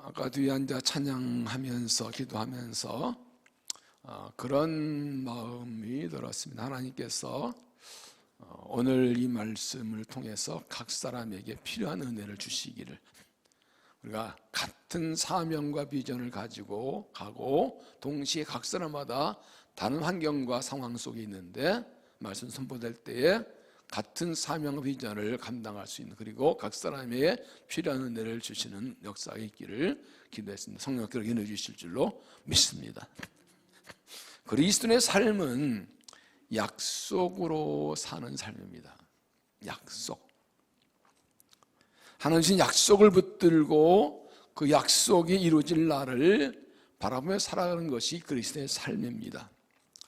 아까 뒤에 앉아 찬양하면서 기도하면서 그런 마음이 들었습니다. 하나님께서 오늘 이 말씀을 통해서 각 사람에게 필요한 은혜를 주시기를, 우리가 같은 사명과 비전을 가지고 가고 동시에 각 사람마다 다른 환경과 상황 속에 있는데 말씀 선포될 때에 같은 사명과 비전을 감당할 수 있는, 그리고 각 사람에게 필요한 은혜를 주시는 역사가 있기를 기도했습니다. 성령께서 은혜 주실 줄로 믿습니다. 그리스도인의 삶은 약속으로 사는 삶입니다. 약속. 하나님 주신 약속을 붙들고 그 약속이 이루어질 날을 바라보며 살아가는 것이 그리스도의 삶입니다.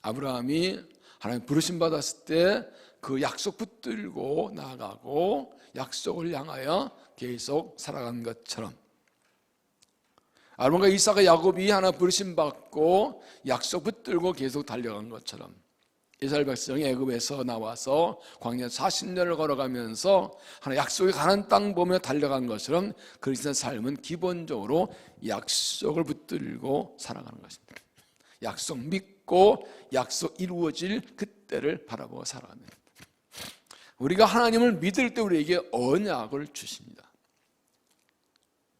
아브라함이 하나님 부르심 받았을 때 그 약속 붙들고 나아가고 약속을 향하여 계속 살아간 것처럼, 아브라함과 이삭과 야곱이 하나 부르심 받고 약속 붙들고 계속 달려간 것처럼, 이스라엘 백성이 애굽에서 나와서 광야 40년을 걸어가면서 하나 약속이 가는 땅 보며 달려간 것처럼 그리스도의 삶은 기본적으로 약속을 붙들고 살아가는 것입니다. 약속 믿고 약속 이루어질 그때를 바라보고 살아갑니다. 우리가 하나님을 믿을 때 우리에게 언약을 주십니다.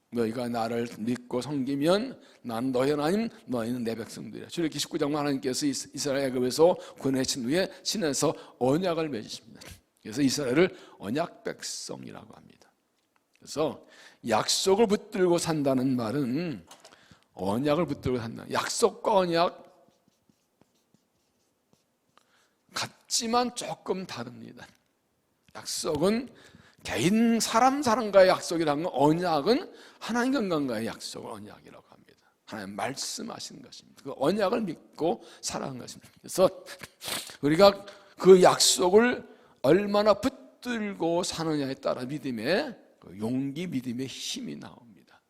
너희가 나를 믿고 섬기면 난 너희 하나님, 너희는 내 백성들이라. 출애굽기 19장 하나님께서 이스라엘 애굽에서 구원하신 후에 신에서 언약을 맺으십니다. 그래서 이스라엘을 언약 백성이라고 합니다. 그래서 약속을 붙들고 산다는 말은 언약을 붙들고 산다. 약속과 언약 같지만 조금 다릅니다. 약속은 개인 사람과의 약속이라는 건, 언약은 하나님과의 약속을 언약이라고 합니다. 하나님 말씀하시는 것입니다. 그 언약을 믿고 살아가는 것입니다. 그래서 우리가 그 약속을 얼마나 붙들고 사느냐에 따라 믿음의 용기, 믿음의 힘이 나옵니다.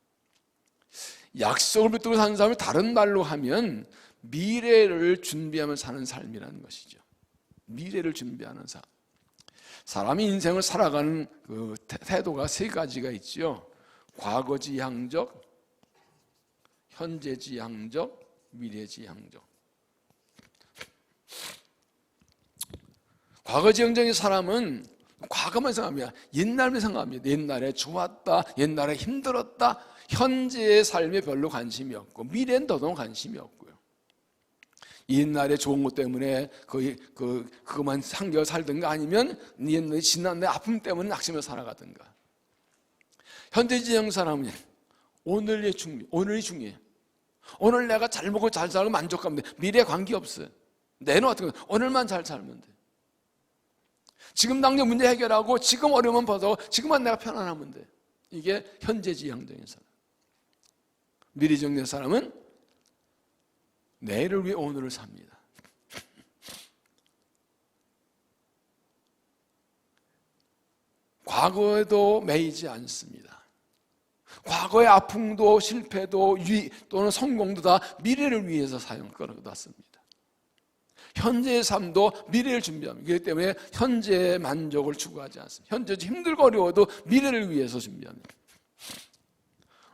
약속을 붙들고 사는 삶을 다른 말로 하면 미래를 준비하며 사는 삶이라는 것이죠. 미래를 준비하는 삶. 사람이 인생을 살아가는 그 태도가 세 가지가 있죠. 과거지향적, 현재지향적, 미래지향적. 과거지향적인 사람은 과거만 생각합니다. 옛날만 생각합니다. 옛날에 좋았다, 옛날에 힘들었다. 현재의 삶에 별로 관심이 없고 미래는 더더욱 관심이 없고요. 옛날에 좋은 것 때문에 그것만 상겨 살든가, 아니면 옛날에 지난 내 아픔 때문에 낙심해 살아가든가. 현대지향 사람은 오늘이 중요해. 오늘 내가 잘 먹고 잘 살고 만족하면 돼. 미래에 관계없어요. 내는 어떻게 오늘만 잘 살면 돼. 지금 당장 문제 해결하고 지금 어려움은 벗어 지금만 내가 편안하면 돼. 이게 현재지향적인 사람. 미래지향적인 사람은 내일을 위해 오늘을 삽니다. 과거에도 매이지 않습니다. 과거의 아픔도 실패도 또는 성공도 다 미래를 위해서 끌어놨습니다. 현재의 삶도 미래를 준비합니다. 그렇기 때문에 현재의 만족을 추구하지 않습니다. 현재 힘들고 어려워도 미래를 위해서 준비합니다.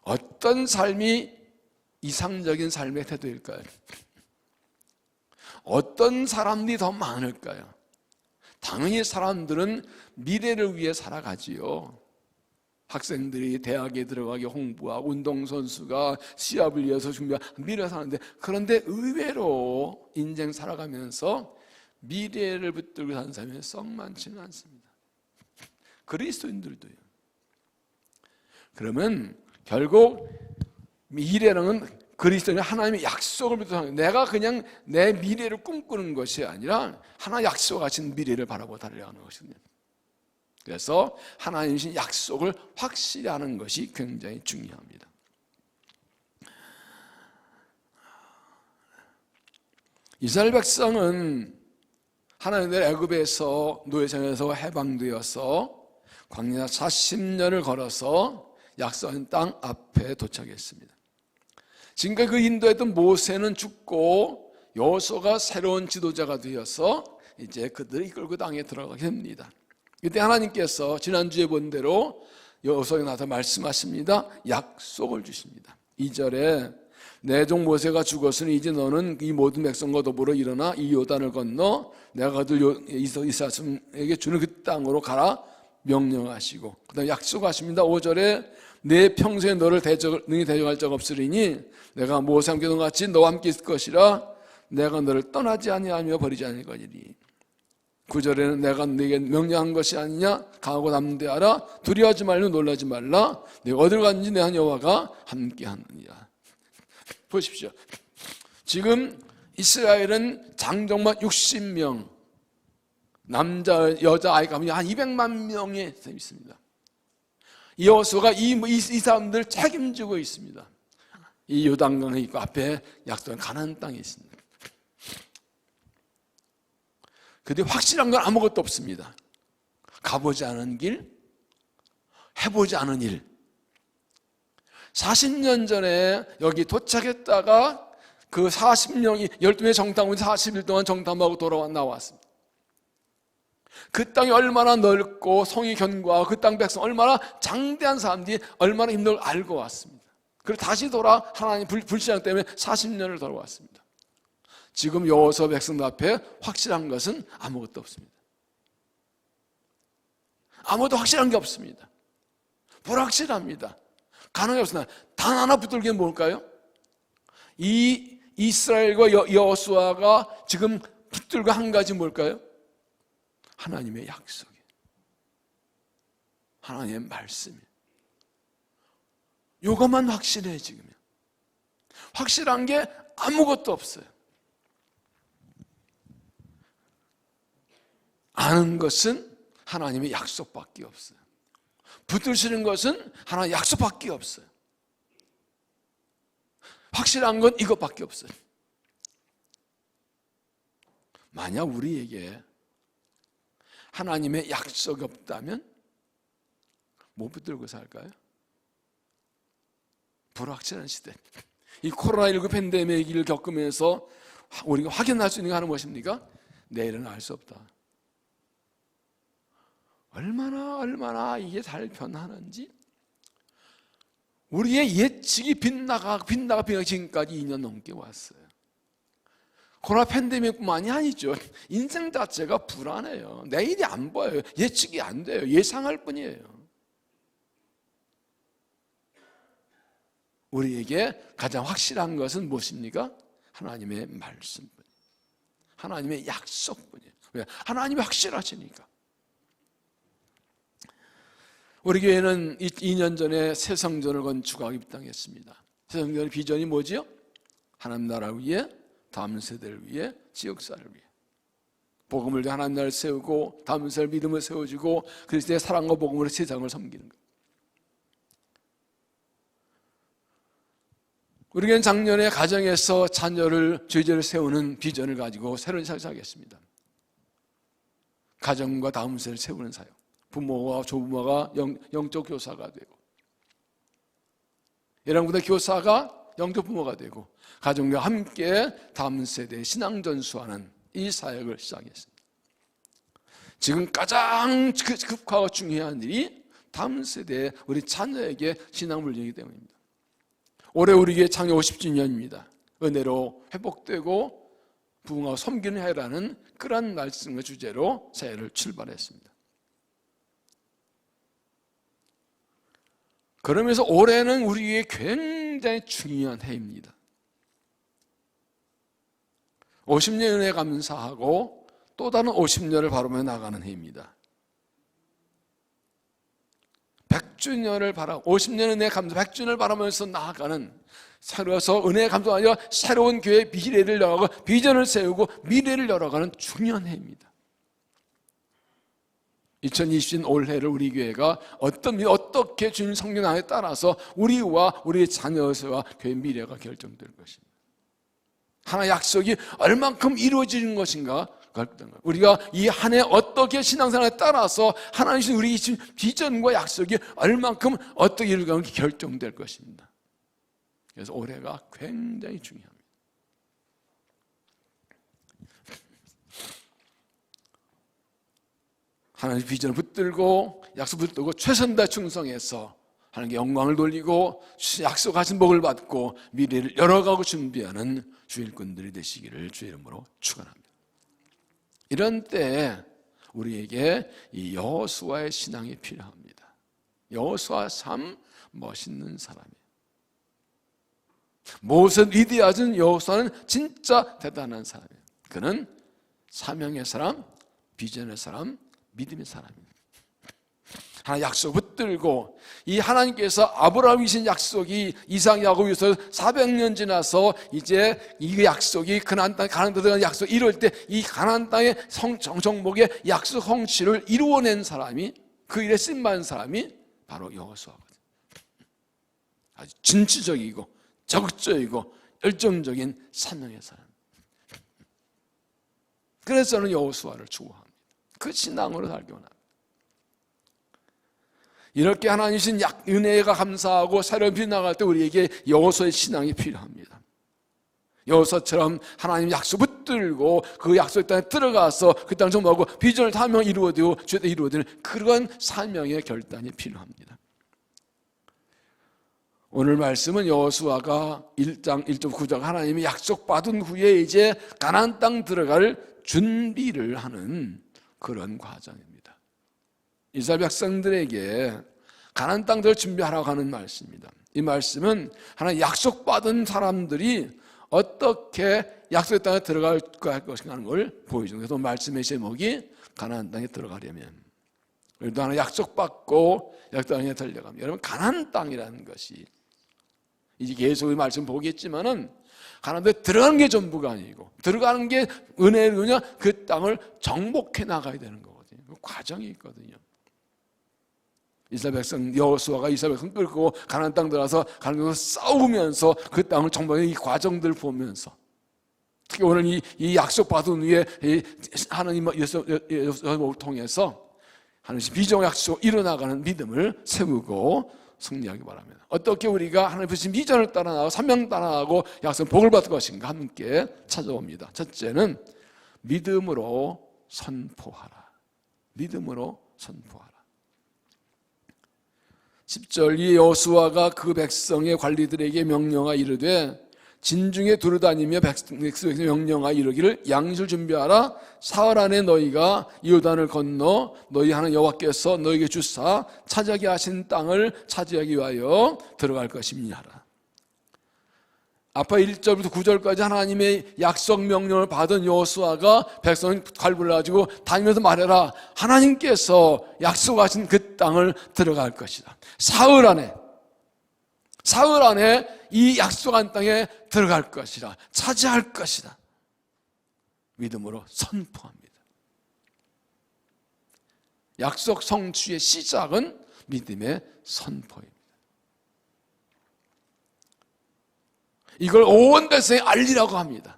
어떤 삶이 이상적인 삶의 태도일까요? 어떤 사람들이 더 많을까요? 당연히 사람들은 미래를 위해 살아가지요. 학생들이 대학에 들어가기 홍보하고, 운동선수가 시합을 위해서 준비하고 미래를 사는데, 그런데 의외로 인생 살아가면서 미래를 붙들고 사는 사람이 썩 많지는 않습니다. 그리스도인들도요. 그러면 결국 미래는 그리스도는 하나님의 약속을 붙들고 사는, 내가 그냥 내 미래를 꿈꾸는 것이 아니라 하나님 약속하신 미래를 바라보고 달려가는 것입니다. 그래서 하나님 주신 약속을 확실히 하는 것이 굉장히 중요합니다. 이스라엘 백성은 하나님의 애굽에서 노예생에서 해방되어서 광야 40년을 걸어서 약속한 땅 앞에 도착했습니다. 지금까지 그 인도했던 모세는 죽고 여호수아가 새로운 지도자가 되어서 이제 그들을 이끌고 땅에 들어가게 됩니다. 이때 하나님께서 지난주에 본 대로 여호수아에 나서 말씀하십니다. 약속을 주십니다. 2절에 내 종 모세가 죽었으니 이제 너는 이 모든 백성과 더불어 일어나 이 요단을 건너 내가 그들 이스라엘에게 주는 그 땅으로 가라 명령하시고, 그 다음에 약속하십니다. 5절에 내 평소에 너를 능히 대적할 적 없으리니 내가 모세와 함께 같이 너와 함께 있을 것이라 내가 너를 떠나지 아니하며 버리지 않을 거니리. 9절에는 내가 네게 명령한 것이 아니냐 강하고 담대하라 두려워하지 말고 놀라지 말라 내가 어디로 갔는지 내 한 여호와가 함께하느니라. 보십시오. 지금 이스라엘은 장정만 60명, 남자 여자 아이가 한 200만 명이 있습니다. 여호수아가 이 사람들 책임지고 있습니다. 이 요단강에 있고 앞에 약속한 가나안 땅에 있습니다. 근데 확실한 건 아무것도 없습니다. 가보지 않은 길, 해보지 않은 일. 40년 전에 여기 도착했다가 그 40년이 12회 정탐 후 40일 동안 정탐하고 나왔습니다. 그 땅이 얼마나 넓고 성이 견고하고 그 땅 백성 얼마나 장대한 사람들이 얼마나 힘든 걸 알고 왔습니다. 그리고 다시 하나님 불신앙 때문에 40년을 돌아왔습니다. 지금 여호수아 백성들 앞에 확실한 것은 아무것도 없습니다. 아무도 확실한 게 없습니다. 불확실합니다. 가능이 없습니다. 단 하나 붙들 게 뭘까요? 이 이스라엘과 여호수아가 지금 붙들고 한 가지 뭘까요? 하나님의 약속이에요. 하나님의 말씀이에요. 이것만 확실해. 지금 확실한 게 아무것도 없어요. 아는 것은 하나님의 약속밖에 없어요. 붙드시는 것은 하나님의 약속밖에 없어요. 확실한 건 이것밖에 없어요. 만약 우리에게 하나님의 약속이 없다면 뭐 붙들고 살까요? 불확실한 시대. 이 코로나19 팬데믹을 겪으면서 우리가 확인할 수 있는 게 하는 무엇입니까? 내일은 알 수 없다. 얼마나 이게 잘 변하는지 우리의 예측이 빗나가 지금까지 2년 넘게 왔어요. 코로나 팬데믹뿐만이 아니죠. 인생 자체가 불안해요. 내일이 안 보여요. 예측이 안 돼요. 예상할 뿐이에요. 우리에게 가장 확실한 것은 무엇입니까? 하나님의 말씀뿐이에요. 하나님의 약속뿐이에요. 왜? 하나님이 확실하시니까. 우리 교회는 2년 전에 새 성전을 건축하기 입당했습니다. 새 성전의 비전이 뭐지요? 하나님 나라를 위해, 다음 세대를 위해, 지역사를 위해 복음을 위해 하나님 나라를 세우고 다음 세대 믿음을 세워주고 그리스도의 사랑과 복음으로 세상을 섬기는 것. 우리 교회는 작년에 가정에서 자녀를 죄죄를 세우는 비전을 가지고 새로운 사역을 시작했습니다. 가정과 다음 세대를 세우는 사역. 부모와 조부모가 영적 교사가 되고 여러분들 교사가 영적 부모가 되고 가정과 함께 다음 세대의 신앙 전수하는 이 사역을 시작했습니다. 지금 가장 급하고 중요한 일이 다음 세대의 우리 자녀에게 신앙 물리기 때문입니다. 올해 우리 교회 창립 50주년입니다. 은혜로 회복되고 부흥하고 섬기는 해라는 그런 말씀의 주제로 새해를 출발했습니다. 그러면서 올해는 우리에게 굉장히 중요한 해입니다. 50년 은혜 감사하고 또 다른 50년을 바라보며 나가는 해입니다. 100주년을 50년 은혜 감사, 100주년을 바라면서 나아가는 새로워서 은혜 감사가 아니라 새로운 교회의 미래를 열어가고 비전을 세우고 미래를 열어가는 중요한 해입니다. 2020년 올해를 우리 교회가 어떻게 주님 성령에 따라서 우리와 우리의 자녀와 교회 미래가 결정될 것입니다. 하나의 약속이 얼만큼 이루어지는 것인가 우리가 이 한 해 어떻게 신앙생활에 따라서 하나님 주신 우리 비전과 약속이 얼만큼 어떻게 이루어가는지 결정될 것입니다. 그래서 올해가 굉장히 중요합니다. 하나님 비전을 붙들고 약속을 붙들고 최선 다해 충성해서 하나님께 영광을 돌리고 약속하신 복을 받고 미래를 열어가고 준비하는 주일꾼들이 되시기를 주의 이름으로 축원합니다. 이런 때 우리에게 이 여호수아의 신앙이 필요합니다. 여호수아 참 멋있는 사람이에요. 모세 위대하신 여호수아는 진짜 대단한 사람이에요. 그는 사명의 사람, 비전의 사람, 믿음의 사람입니다. 하나님 약속 붙들고 이 하나님께서 아브라함이 주신 약속이 이삭 야곱에서 400년 지나서 이제 이 약속이 가나안 땅에 들어가는 약속 이룰 때 이 가나안 땅의 정복의 약속 성취를 이루어낸 사람이 그 일에 쓰임받은 사람이 바로 여호수아거든요. 아주 진취적이고 적극적이고 열정적인 사명의 사람. 그래서 저는 여호수아를 추구합니다. 그 신앙으로 살기 원합니다. 이렇게 하나님 주신 은혜가 감사하고 새로운 빛 나갈 때 우리에게 여호수아의 신앙이 필요합니다. 여호수아처럼 하나님 약속 붙들고 그 약속 땅에 들어가서 그 땅 정복하고 비전을 사명 이루어지고 주에 이루어지는 그런 사명의 결단이 필요합니다. 오늘 말씀은 여호수아가 1장 1.9절 하나님이 약속받은 후에 이제 가나안 땅 들어갈 준비를 하는 그런 과정입니다. 이스라엘 백성들에게 가나안 땅들을 준비하라고 하는 말씀입니다. 이 말씀은 하나님 약속받은 사람들이 어떻게 약속의 땅에 들어갈 것인가 하는 걸 보여주는 거예요. 그래서 말씀의 제목이 가나안 땅에 들어가려면 우리도 하나 약속받고 약속 땅에 들려갑니다. 여러분 가나안 땅이라는 것이 이제 계속 이 말씀 보겠지만은 가나안 땅에 들어가는 게 전부가 아니고 들어가는 게 은혜로냐 그 땅을 정복해 나가야 되는 거거든요. 그 과정이 있거든요. 이스라엘 백성 여호수아가 이스라엘 백성 끌고 가나안 땅 들어가서 가나안 땅에서 싸우면서 그 땅을 정복하는 이 과정들을 보면서 특히 오늘 이 약속 받은 후에 하나님 여호수아를 통해서 하나님 비전 약속 이뤄나가는 믿음을 세우고 승리하기 바랍니다. 어떻게 우리가 하나님 주신 비전을 따라나가고 사명 따라나가고 약속 복을 받을 것인가 함께 찾아옵니다. 첫째는 믿음으로 선포하라. 믿음으로 선포하라. 10절 이 여호수아가 그 백성의 관리들에게 명령하 이르되 진중에 두루다니며 백성에게 명령하 이르기를 양식을 준비하라. 사흘 안에 너희가 요단을 건너 너희 하나님 여호와께서 너희에게 주사 차지하게 하신 땅을 차지하기 위하여 들어갈 것임이니라. 앞에 1절부터 9절까지 하나님의 약속 명령을 받은 여호수아가 백성을 갈구를 가지고 다니면서 말해라. 하나님께서 약속하신 그 땅을 들어갈 것이다. 사흘 안에 이 약속한 땅에 들어갈 것이다. 차지할 것이다. 믿음으로 선포합니다. 약속 성취의 시작은 믿음의 선포입니다. 이걸 온 백성에 알리라고 합니다.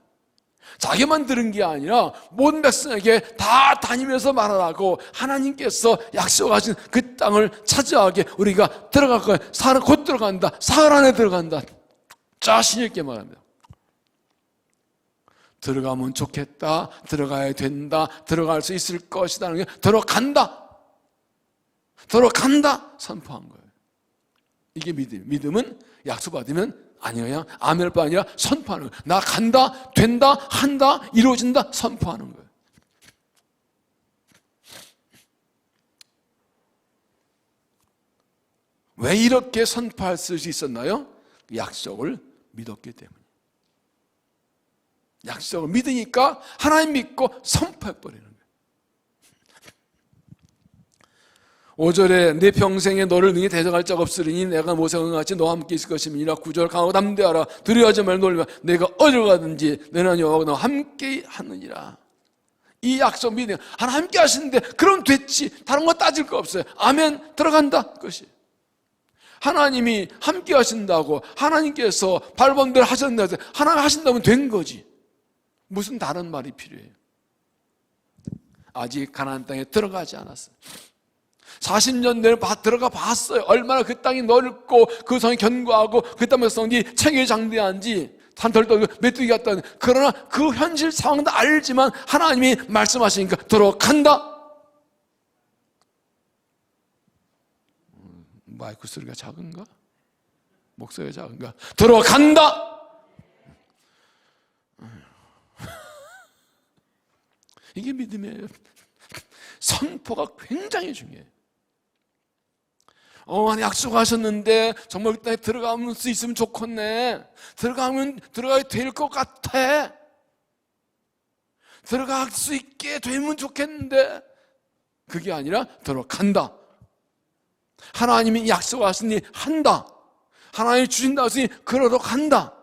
자기만 들은 게 아니라 모든 백성에게 다 다니면서 말하라고 하나님께서 약속하신 그 땅을 차지하게 우리가 들어갈 거야. 사흘 곧 들어간다. 사흘 안에 들어간다. 자신 있게 말합니다. 들어가면 좋겠다. 들어가야 된다. 들어갈 수 있을 것이다. 들어간다. 선포한 거예요. 이게 믿음. 믿음은 약속받으면 아니야. 아멘일 뿐 아니라 선포하는 거예요. 나 간다, 된다, 한다, 이루어진다, 선포하는 거예요. 왜 이렇게 선포할 수 있었나요? 약속을 믿었기 때문에. 약속을 믿으니까 하나님 믿고 선포해버리는 거예요. 5절에 내 평생에 너를 능히 대적할 자가 없으리니 내가 모세와 같이 너와 함께 있을 것임이니라. 9절 강하고 담대하라. 두려워하지 말고 놀라. 내가 어디로 가든지 너는 여호와가 너와 함께 하느니라. 이 약속 믿으면 하나님 함께 하시는데 그럼 됐지. 다른 거 따질 거 없어요. 아멘. 들어간다. 그것이 하나님이 함께 하신다고 하나님께서 발본들 하셨는데 하나님 하신다면 된 거지. 무슨 다른 말이 필요해요? 아직 가나안 땅에 들어가지 않았어요. 40년 내내 들어가 봤어요. 얼마나 그 땅이 넓고 그 성이 견고하고 그 땅의 백성이 체계에 장대한지 산털도 메뚜기 같다는. 그러나 그 현실 상황도 알지만 하나님이 말씀하시니까 들어간다. 마이크 소리가 작은가? 목소리가 작은가? 들어간다! 이게 믿음이에요. 선포가 굉장히 중요해요. 약속하셨는데 정말 그때 들어갈 수 있으면 좋겠네. 들어가야 될 것 같아. 들어갈 수 있게 되면 좋겠는데 그게 아니라 들어간다. 하나님이 약속하시니 한다. 하나님이 주신다 하시니 그러러 간다.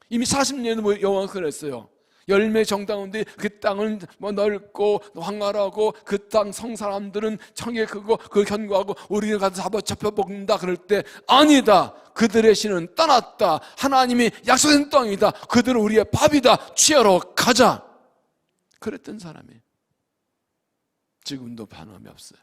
이미 40년 여호와가 그랬어요. 열매 정당인데 그 땅은 넓고 황활하고 그 땅 성 사람들은 청에 크고 그 견고하고 우리는 가서 잡혀 먹는다. 그럴 때 아니다. 그들의 신은 떠났다. 하나님이 약속한 땅이다. 그들은 우리의 밥이다. 취하러 가자. 그랬던 사람이 지금도 반함이 없어요.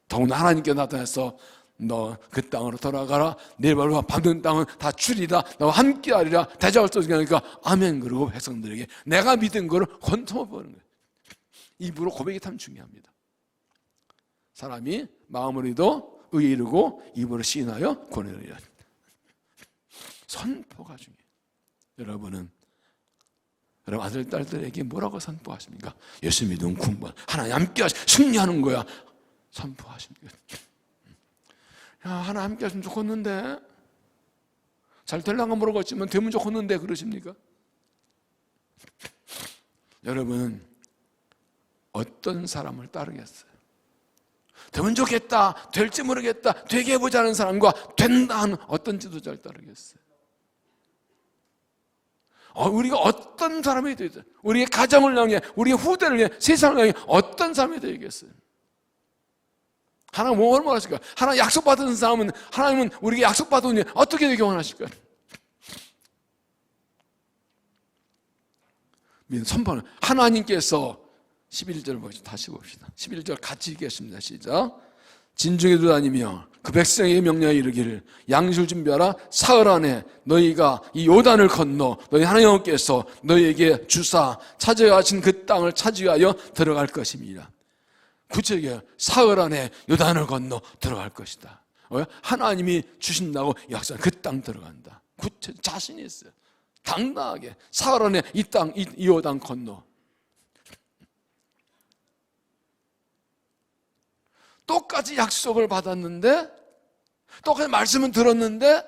더구나 하나님께 나타나서 너 그 땅으로 돌아가라. 내 발로 밟는 땅은 다 주리라. 너와 함께하리라. 대적할 수 없으니까 아멘. 그러고 백성들에게 내가 믿은 거를 권통해보는 거예요. 입으로 고백이 참 중요합니다. 사람이 마음으로도 의에 이르고 입으로 시인하여 권하리라. 선포가 중요해요. 여러분 아들 딸들에게 뭐라고 선포하십니까? 예수 믿으면 군번 하나님 함께 하시 승리하는 거야. 선포하십니까? 야, 하나 함께 하시면 좋겠는데 잘 되려고 물어봤지만 되면 좋겠는데 그러십니까? 여러분 어떤 사람을 따르겠어요? 되면 좋겠다, 될지 모르겠다, 되게 해보자는 사람과 된다 하는 어떤 지도자를 따르겠어요? 우리가 어떤 사람이 되겠어요? 우리의 가정을 향해, 우리의 후대를 향해, 세상을 향해 어떤 사람이 되겠어요? 하나님 뭘 원하실까요? 하나님 약속받은 사람은 하나님은 우리에게 약속받은 일 어떻게 되게 원하실까요? 선포는 하나님께서 11절 보시죠. 다시 봅시다. 11절 같이 읽겠습니다. 시작. 진중에 두다니며 그 백성에게 명령하여 이르기를 양식을 준비하라. 사흘 안에 너희가 이 요단을 건너 너희 하나님께서 너희에게 주사 차지하여 하신 그 땅을 차지하여 들어갈 것입니다. 구체적이에요. 사흘 안에 요단을 건너 들어갈 것이다. 하나님이 주신다고 약속한 그 땅 들어간다. 구체 자신이 있어요. 당당하게 사흘 안에 이 땅, 이 요단 건너. 똑같이 약속을 받았는데 똑같이 말씀은 들었는데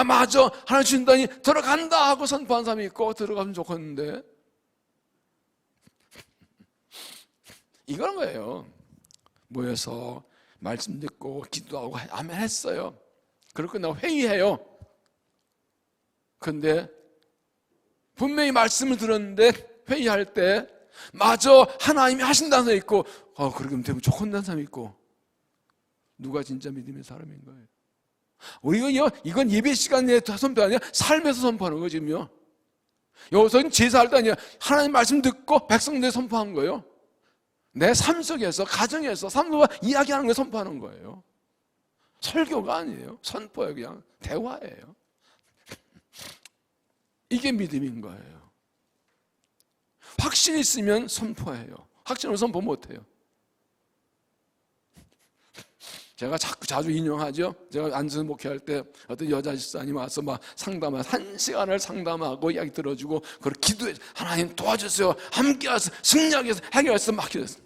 맞아 하나님 주신다니 들어간다 하고 선포한 사람이 있고 들어가면 좋겠는데 이거는 거예요. 모여서 말씀 듣고 기도하고 아멘 했어요. 그리고 끝나고 회의해요. 그런데 분명히 말씀을 들었는데 회의할 때 맞아 하나님이 하신다는 사람이 있고 그러면 되면 좋겠다는 사람이 있고 누가 진짜 믿음의 사람인 거예요? 우리가 이건 예배 시간에 선포 아니라 삶에서 선포하는 거예요. 지금요. 여기서는 제사할 때 아니라 하나님 말씀 듣고 백성들이 선포한 거예요. 내 삶 속에서 가정에서 삶과 이야기하는 걸 선포하는 거예요. 설교가 아니에요. 선포예요. 그냥 대화예요. 이게 믿음인 거예요. 확신이 있으면 선포해요. 확신을 선포 못해요. 제가 자주 인용하죠. 제가 안수 목회할 때 어떤 여자 집사님 와서 막 상담을 1시간을 상담하고 이야기 들어주고 그걸 기도해 하나님 도와주세요. 함께하세요. 승리하게해서 해결해서 막 기도했어요.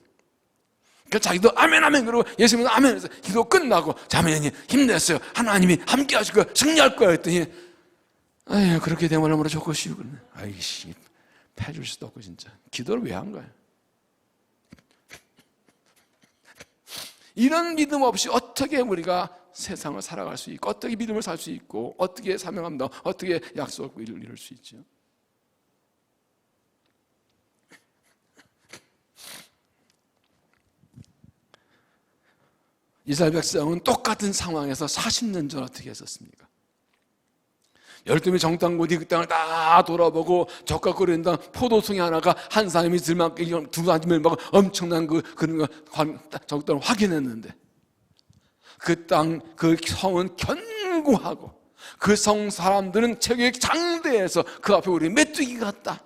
그러니까 자기도 아멘 아멘 그러고 예수님도 아멘 해서 기도 끝나고 자매님 힘냈어요. 하나님이 함께하실 거예요. 승리할 거예요. 했더니 아유 그렇게 되면 얼마나 좋겠시오. 아이씨 패줄 수도 없고 진짜 기도를 왜 한 거예요? 이런 믿음 없이 어떻게 우리가 세상을 살아갈 수 있고 어떻게 믿음을 살 수 있고 어떻게 사명합니다. 어떻게 약속을 이룰 수 있죠? 이스라엘 백성은 똑같은 상황에서 40년 전 어떻게 했었습니까? 12명의 정탐꾼이 그 땅을 다 돌아보고 적과 끓인다 포도송이 하나가 한 사람이 들만큼 두 사람이 막 엄청난 그런 거 적당을 확인했는데 그 땅, 그 성은 견고하고 그 성 사람들은 체격이 장대해서 그 앞에 우리 메뚜기 같다.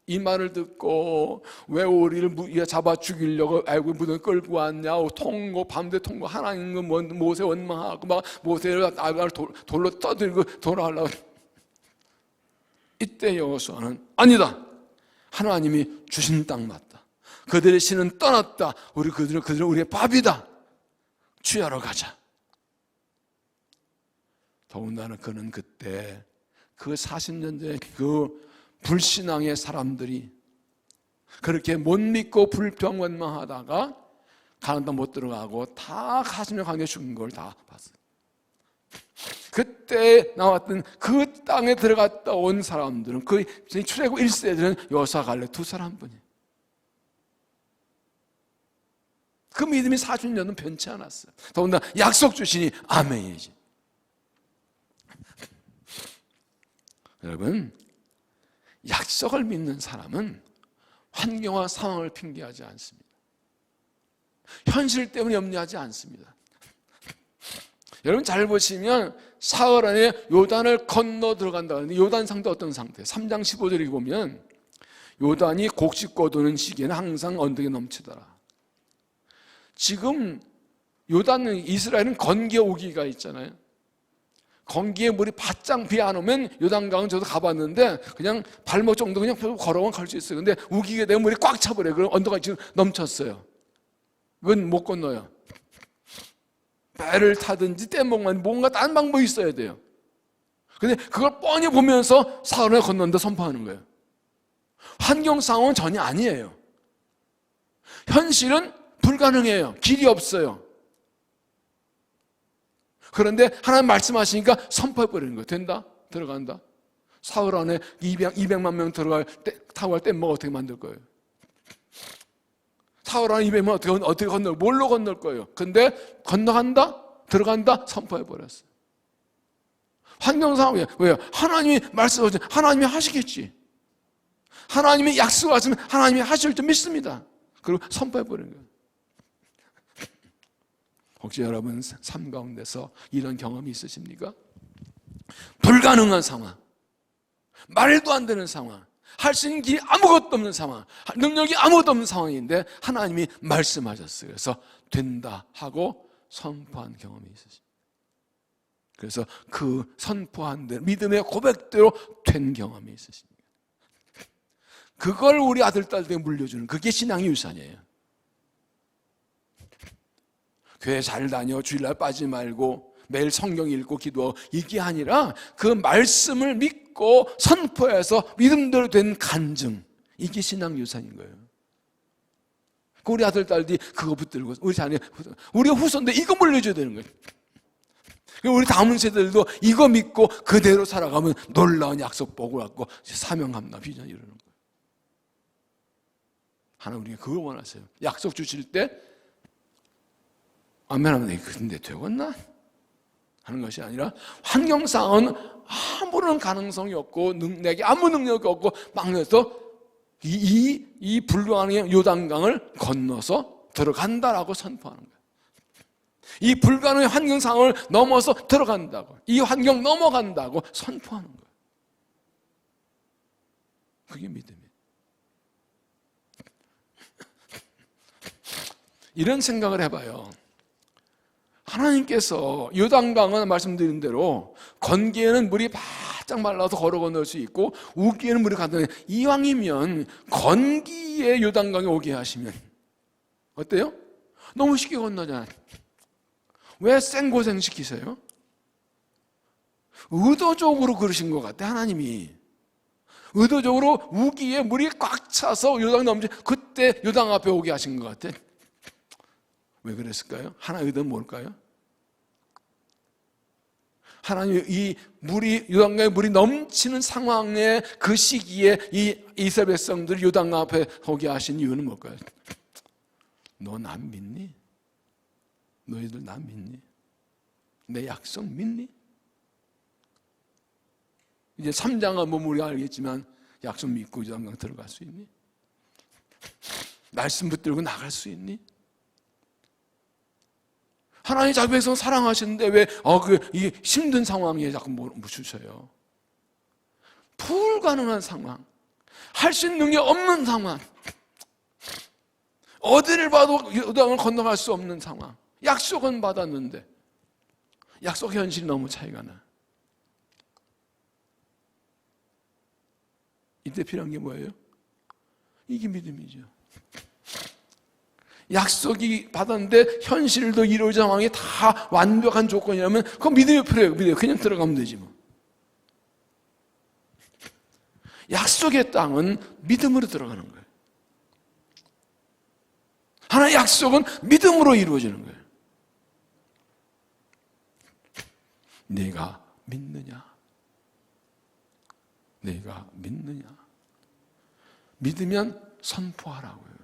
이 말을 듣고 왜 우리를 잡아 죽이려고 알고 무덤에 끌고 왔냐, 통고 밤새 통고 하나님은 모세 원망하고 막 모세를 돌로 떠들고 돌아가려고. 이때 여호수아는 아니다, 하나님이 주신 땅 맞다, 그들의 신은 떠났다, 그들은 우리의 밥이다, 취하러 가자. 더군다나 그는 그때 그 40년 전에 그 불신앙의 사람들이 그렇게 못 믿고 불평원망하다가 가나안 땅 못 들어가고 다 가슴에 강에 죽은 걸 다 봤어요. 그때 나왔던 그 땅에 들어갔다 온 사람들은, 그 출애굽 1세들은 여호수아 갈렙 두 사람뿐이에요. 그 믿음이 40년은 변치 않았어요. 더군다나 약속 주시니 아멘이지. 여러분, 약속을 믿는 사람은 환경과 상황을 핑계하지 않습니다. 현실 때문에 염려하지 않습니다. 여러분 잘 보시면 사흘 안에 요단을 건너 들어간다는데, 요단 상태 어떤 상태? 3장 15절에 보면 요단이 곡식 거두는 시기에는 항상 언덕에 넘치더라. 지금 요단은, 이스라엘은 건기에 우기가 있잖아요. 건기에 물이 바짝 비 안 오면 요단강은 저도 가봤는데 그냥 발목 정도 그냥 걸어만 갈 수 있어요. 근데 우기게 되면 물이 꽉 차버려요. 그럼 언덕이 지금 넘쳤어요. 그건 못 건너요. 배를 타든지 뗏목만, 뭔가 다른 방법이 있어야 돼요. 근데 그걸 뻔히 보면서 사흘을 건넌다 선포하는 거예요. 환경 상황은 전혀 아니에요. 현실은 불가능해요. 길이 없어요. 그런데 하나님 말씀하시니까 선포해버리는 거예요. 된다? 들어간다? 사흘 안에 200만 명 타고 갈 뗏목 어떻게 만들 거예요? 사흘 안에 200만 어떻게 뭘로 건널 거예요? 근데 건너간다? 들어간다? 선포해버렸어요. 환경 상황이에요. 왜요? 하나님이 말씀하신, 하나님이 하시겠지. 하나님이 약속하시면 하나님이 하실 줄 믿습니다. 그리고 선포해버리는 거예요. 혹시 여러분 삶 가운데서 이런 경험이 있으십니까? 불가능한 상황, 말도 안 되는 상황, 할 수 있는 길이 아무것도 없는 상황, 능력이 아무것도 없는 상황인데 하나님이 말씀하셨어요. 그래서 된다 하고 선포한 경험이 있으십니다. 그래서 그 선포한 대로, 믿음의 고백대로 된 경험이 있으십니다. 그걸 우리 아들, 딸에게 물려주는, 그게 신앙의 유산이에요. 교회 잘 다녀, 주일날 빠지지 말고 매일 성경 읽고 기도하고, 이게 아니라 그 말씀을 믿고 선포해서 믿음대로 된 간증, 이게 신앙 유산인 거예요. 우리 아들, 딸들이 그거 붙들고, 우리 자녀, 우리 후손들 이거 물려줘야 되는 거예요. 우리 다음 세대들도 이거 믿고 그대로 살아가면 놀라운 약속 복을 갖고 사명함나 비전 이루는 거예요. 하나님 우리가 그걸 원하세요. 약속 주실 때 아멘하면 근데 되겠나? 하는 것이 아니라 환경상은 아무런 가능성이 없고 내게 아무 능력이 없고 막내서 이 불가능한 요단강을 건너서 들어간다라고 선포하는 거예요. 이 불가능한 환경 상황을 넘어서 들어간다고, 이 환경 넘어간다고 선포하는 거예요. 그게 믿음이에요. 이런 생각을 해봐요. 하나님께서 요단강은 말씀드린 대로 건기에는 물이 바짝 말라서 걸어 건널 수 있고 우기에는 물이 가득해, 이왕이면 건기에 요단강에 오게 하시면 어때요? 너무 쉽게 건너잖아요. 왜 생고생 시키세요? 의도적으로 그러신 것 같아. 하나님이 의도적으로 우기에 물이 꽉 차서 요단 넘지, 그때 요단 앞에 오게 하신 것 같아. 왜 그랬을까요? 하나의 의도는 뭘까요? 하나님이 이 물이, 요단강에 물이 넘치는 상황에, 그 시기에 이 이스라엘 백성들이 요단강 앞에 오게 하신 이유는 뭘까요? 너 난 믿니? 너희들 난 믿니? 내 약속 믿니? 이제 3장은 뭐 우리가 알겠지만 약속 믿고 요단강 들어갈 수 있니? 말씀 붙들고 나갈 수 있니? 하나님 자기 백성 사랑하시는데 왜 이 힘든 상황에 자꾸 뭐 주셔요? 불가능한 상황, 할 수 있는 게 없는 상황, 어디를 봐도 요단을 건너갈 수 없는 상황. 약속은 받았는데 약속 현실이 너무 차이가 나. 이때 필요한 게 뭐예요? 이게 믿음이죠. 약속이 받았는데 현실도 이루어진 상황이 다 완벽한 조건이라면 그건 믿음이 필요해요. 믿어요. 그냥 들어가면 되지 뭐. 약속의 땅은 믿음으로 들어가는 거예요. 하나의 약속은 믿음으로 이루어지는 거예요. 내가 믿느냐? 내가 믿느냐? 믿으면 선포하라고요.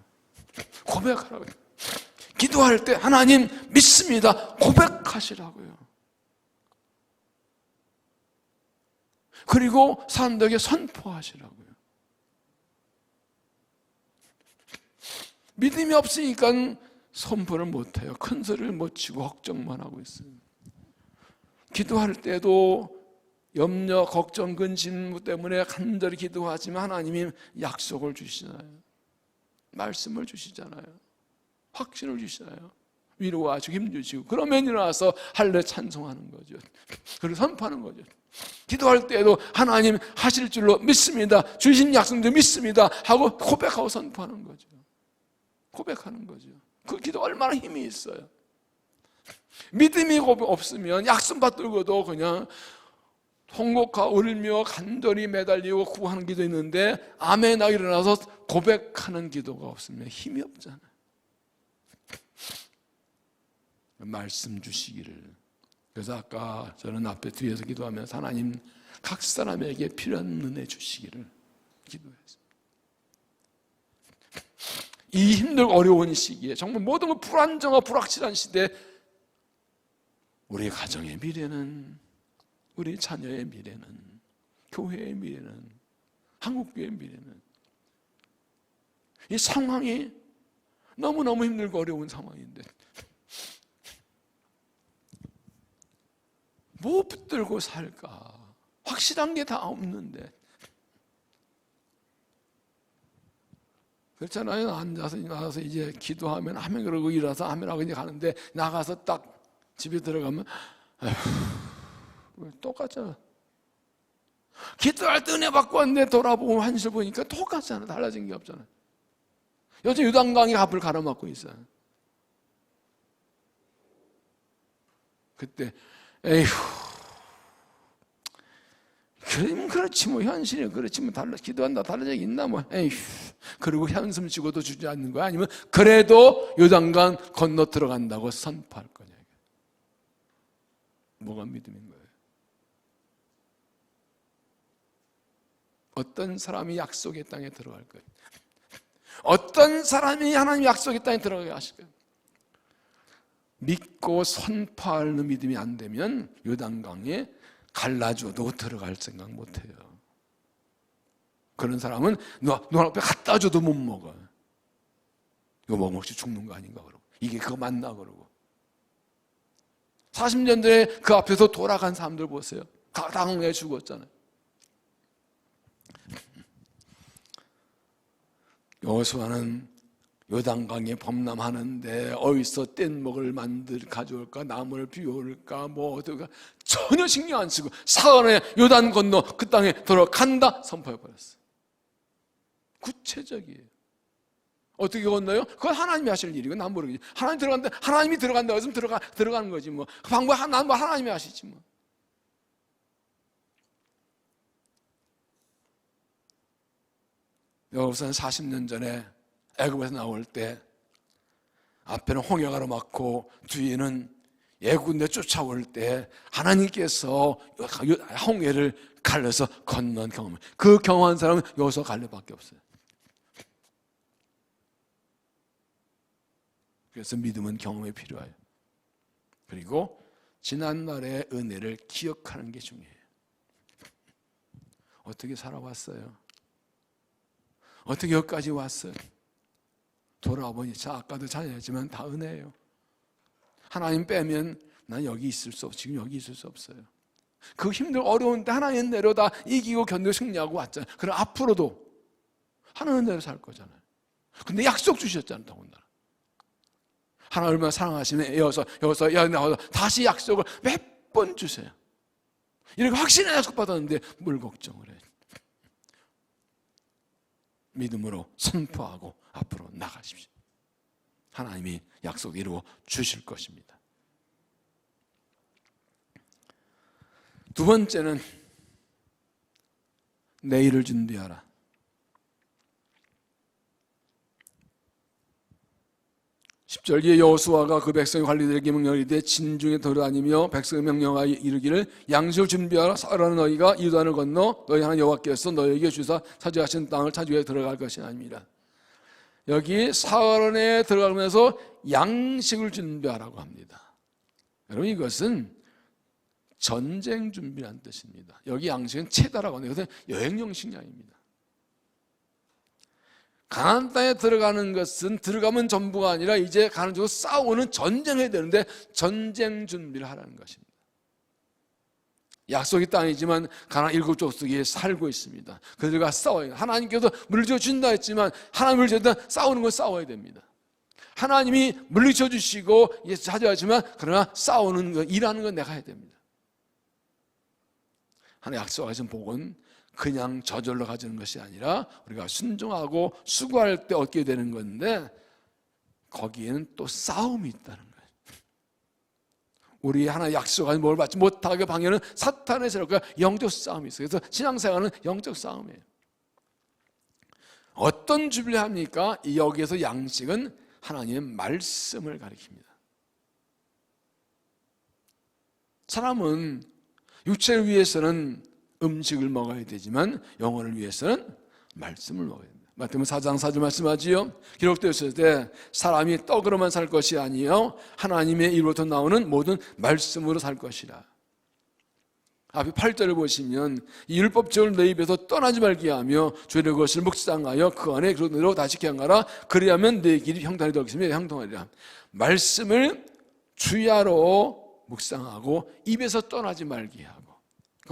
고백하라고요. 기도할 때 하나님 믿습니다. 고백하시라고요. 그리고 사람들에게 선포하시라고요. 믿음이 없으니까 선포를 못해요. 큰 소리를 못 치고 걱정만 하고 있어요. 기도할 때도 염려, 걱정, 근심 때문에 간절히 기도하지만 하나님이 약속을 주시잖아요. 말씀을 주시잖아요. 확신을 주시잖아요. 위로하시고 힘주시고 그러면 일어나서 할례 찬송하는 거죠. 그리고 선포하는 거죠. 기도할 때도 하나님 하실 줄로 믿습니다. 주신 약속도 믿습니다 하고 고백하고 선포하는 거죠. 고백하는 거죠. 그 기도 얼마나 힘이 있어요. 믿음이 없으면 약속 받들고도 그냥 통곡하고 울며 간절히 매달리고 구하는 기도 있는데 아멘 하고 일어나서 고백하는 기도가 없으면 힘이 없잖아요. 말씀 주시기를. 그래서 아까 저는 앞에 뒤에서 기도하면서 하나님 각 사람에게 필요한 은혜 주시기를 기도했습니다. 이 힘들고 어려운 시기에 정말 모든 걸 불안정하고 불확실한 시대에 우리 가정의 미래는, 우리 자녀의 미래는, 교회의 미래는, 한국교회의 미래는, 이 상황이 너무너무 힘들고 어려운 상황인데 뭐 붙들고 살까? 확실한 게 다 없는데. 그렇잖아요. 앉아서 나가서 이제 기도하면 아멘 그러고 일어나서 아멘하고 이제 가는데 나가서 딱 집에 들어가면 똑같잖아. 기도할 때 은혜 받고 왔는데 돌아보고 환실 보니까 똑같잖아. 달라진 게 없잖아. 요즘 요단강이 앞을 가로막고 있어요. 그때 에휴, 그렇지 뭐 현실이 그렇지 뭐 기도한다 달라진 게 있나 뭐 에휴. 그리고 한숨 쉬고도 주지 않는 거야? 아니면 그래도 요단강 건너 들어간다고 선포할 거냐? 뭐가 믿음인 거예요? 어떤 사람이 약속의 땅에 들어갈 거예요? 어떤 사람이 하나님 약속의 땅에 들어가게 하실 거예요? 믿고 선포하는 믿음이 안 되면 요단강에 갈라줘도 들어갈 생각 못해요. 그런 사람은 눈앞에 갖다 줘도 못 먹어. 이거 먹으면 혹시 죽는 거 아닌가 그러고 이게 그거 맞나 그러고 40년 전에 그 앞에서 돌아간 사람들 보세요. 다 당해 죽었잖아요. 여호수아는 요단강에 범람하는데 어디서 뗏목을 가져올까 나무를 비워올까 뭐 어떨까 전혀 신경 안 쓰고 사흘에 요단 건너 그 땅에 들어간다 선포해버렸어요. 구체적이에요. 어떻게 건너요? 그건 하나님이 하실 일이고 난 모르겠지. 하나님이 들어간다고 해서 들어가는 거지 뭐. 그 방법 하나님이 하시지 뭐. 여호수아는 40년 전에 애굽에서 나올 때 앞에는 홍해가 가로막고 뒤에는 애굽군대 쫓아올 때 하나님께서 홍해를 갈라서 건넌 경험. 그 경험한 사람은 여호수아 갈렙밖에 없어요. 그래서 믿음은 경험이 필요해요. 그리고 지난날의 은혜를 기억하는 게 중요해요. 어떻게 살아왔어요? 어떻게 여기까지 왔어요? 돌아보니 아까도 찬양했지만 다 은혜예요. 하나님 빼면 난 여기 있을 수 없어. 지금 여기 있을 수 없어요. 그 힘들 어려운 때 하나님 내려 다 이기고 견디고 승리하고 왔잖아요. 그럼 앞으로도 하나님 은혜로 살 거잖아요. 근데 약속 주셨잖아요. 더군다나 하나님 얼마나 사랑하시면 여기서 나와서 다시 약속을 몇 번 주세요. 이렇게 확신의 약속 받았는데 뭘 걱정을 해. 믿음으로 선포하고 앞으로 나가십시오. 하나님이 약속 이루어 주실 것입니다. 두 번째는 내일을 준비하라. 10절 뒤에 여호수아가 그 백성의 관리들에게 명령을 이르되 진중에 돌아다니며 백성의 명령하여 이르기를 양식을 준비하라. 사흘 너희가 요단을 건너 너희 하나님 여호와께서 너희에게 주사 차지하신 땅을 차지해 들어갈 것이 아닙니다. 여기 사흘에 들어가면서 양식을 준비하라고 합니다. 여러분 이것은 전쟁 준비라는 뜻입니다. 여기 양식은 채다라고 하는데 이것은 여행용 식량입니다. 가나안 땅에 들어가는 것은 들어가면 전부가 아니라 이제 가는 쪽으로 싸우는 전쟁해야 되는데 전쟁 준비를 하라는 것입니다. 약속의 땅이지만 가나안 7족속에 살고 있습니다. 그들과 싸워요. 하나님께서 물리쳐 준다 했지만 하나님을 제다 싸우는 건 싸워야 됩니다. 하나님이 물리쳐 주시고 찾아왔지만 그러나 싸우는 거 일하는 건 내가 해야 됩니다. 하나님 약속하신 복은 그냥 저절로 가지는 것이 아니라 우리가 순종하고 수고할 때 얻게 되는 건데 거기에는 또 싸움이 있다는 거예요. 우리 하나 약속한 뭘 받지 못하게 방해는 사탄의 세력과 영적 싸움이 있어요. 그래서 신앙생활은 영적 싸움이에요. 어떤 준비를 합니까? 여기에서 양식은 하나님의 말씀을 가리킵니다. 사람은 육체를 위해서는 음식을 먹어야 되지만 영혼을 위해서는 말씀을 먹어야 됩니다. 마태복음 4장 4절 말씀하지요. 기록되었을 때 사람이 떡으로만 살 것이 아니요 하나님의 입으로부터 나오는 모든 말씀으로 살 것이라. 앞에 8절을 보시면 이 율법책을 내 입에서 떠나지 말게 하며 주의 것을 묵상하여 그 안에 그대로 다시 행하라. 그리하면 내 길이 형통하리라. 형통하리라. 말씀을 주야로 묵상하고 입에서 떠나지 말게 하고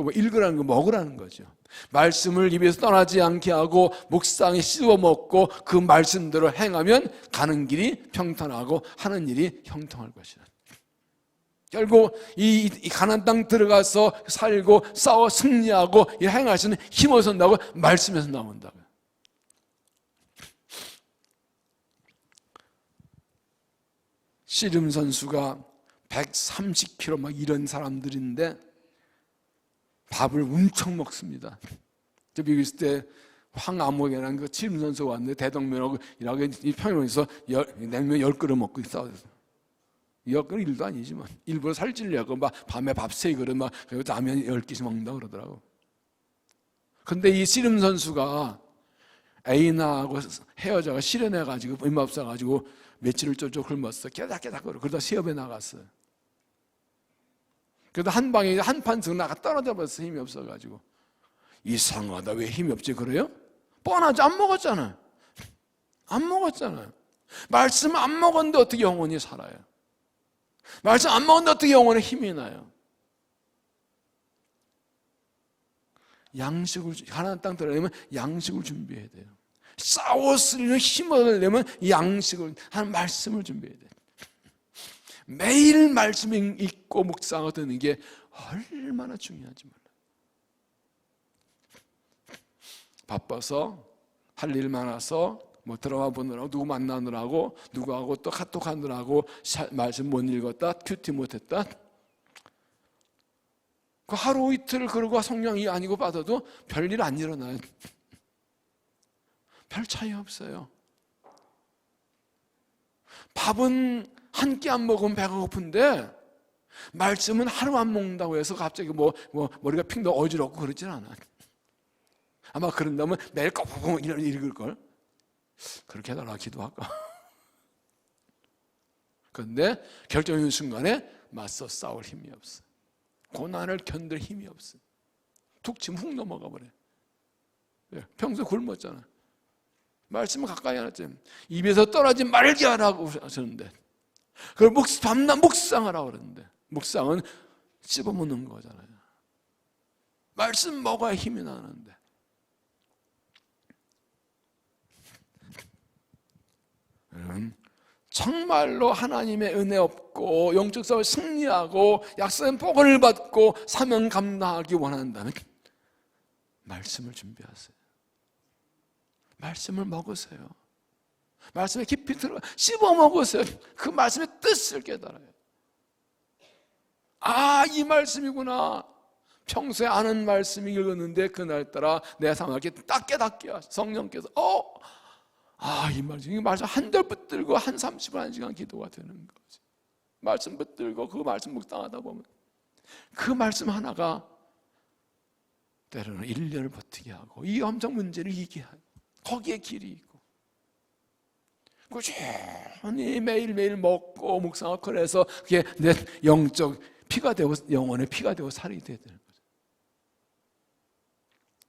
뭐 읽으라는 거 먹으라는 거죠. 말씀을 입에서 떠나지 않게 하고 묵상에 씹어 먹고 그 말씀대로 행하면 가는 길이 평탄하고 하는 일이 형통할 것이라. 결국 이 가나안 땅 들어가서 살고 싸워 승리하고 행할 수 있는 힘 어디서 나고 말씀에서 나온다고요. 씨름 선수가 130kg 막 이런 사람들인데 밥을 엄청 먹습니다. 저 미국 있을 때 황암호이라는 그 씨름 선수가 왔는데 대동면하고 이 평양에서 냉면 10그릇 먹고 싸웠어요. 10그릇 일도 아니지만 일부러 살찌려고 막 밤에 밥 3그릇 막 그리고 라면 10개씩 먹는다고 그러더라고. 근데 이 씨름 선수가 애인하고 헤어져가 실연해가지고 얼마 없어가지고 며칠을 쫄쫄 굶었어. 깨닥깨닥 거려. 그러다 시합에 나갔어요. 그래도 한 방에 한 판승 나가 떨어져 버렸어. 힘이 없어가지고. 이상하다. 왜 힘이 없지 그래요? 뻔하지. 안 먹었잖아요. 안 먹었잖아요. 말씀 안 먹었는데 어떻게 영혼이 살아요? 말씀 안 먹었는데 어떻게 영혼에 힘이 나요? 양식을 가나안 땅 들어가려면 양식을 준비해야 돼요. 싸웠으려면 힘을 얻으려면 양식을 하는 말씀을 준비해야 돼요. 매일 말씀 읽고 묵상하고 듣는 게 얼마나 중요한지 몰라요. 바빠서 할 일 많아서 뭐 드라마 보느라고 누구 만나느라고 누구하고 또 카톡 하느라고 말씀 못 읽었다 큐티 못했다 그 하루 이틀 그러고 성령이 아니고 받아도 별일 안 일어나요. 별 차이 없어요. 밥은 한 끼 안 먹으면 배가 고픈데 말씀은 하루 안 먹는다고 해서 갑자기 머리가 핑 더 어지럽고 그러진 않아요. 아마 그런다면 매일 꼭 읽을걸. 그렇게 해달라 기도할까. 그런데 결정적인 순간에 맞서 싸울 힘이 없어. 고난을 견딜 힘이 없어. 툭 치면 훅 넘어가 버려. 평소에 굶었잖아. 말씀을 가까이 하지. 입에서 떠나지 말게 하라고 하셨는데 그걸 밤낮 묵상하라고 그러는데 묵상은 씹어먹는 거잖아요. 말씀 먹어야 힘이 나는데 정말로 하나님의 은혜 없고 영적 싸움을 승리하고 약속의 복을 받고 사명 감당하기 원한다면 말씀을 준비하세요. 말씀을 먹으세요. 말씀에 깊이 들어 씹어 먹으세요. 그 말씀의 뜻을 깨달아요. 아, 이 말씀이구나. 평소에 아는 말씀이 읽었는데 그날따라 내 삶을 딱 깨닫게 하셔. 성령께서 이 말씀 한 달 붙들고 한 30분 1시간 기도가 되는 거지. 말씀 붙들고 그 말씀 묵상하다 보면 그 말씀 하나가 때로는 1년을 버티게 하고 이 엄청 문제를 이기게 하고 거기에 길이 있고 꾸준히 매일매일 먹고 묵상하고 그래서 그게 내 영적 피가 되고 영혼의 피가 되고 살이 되는 거죠.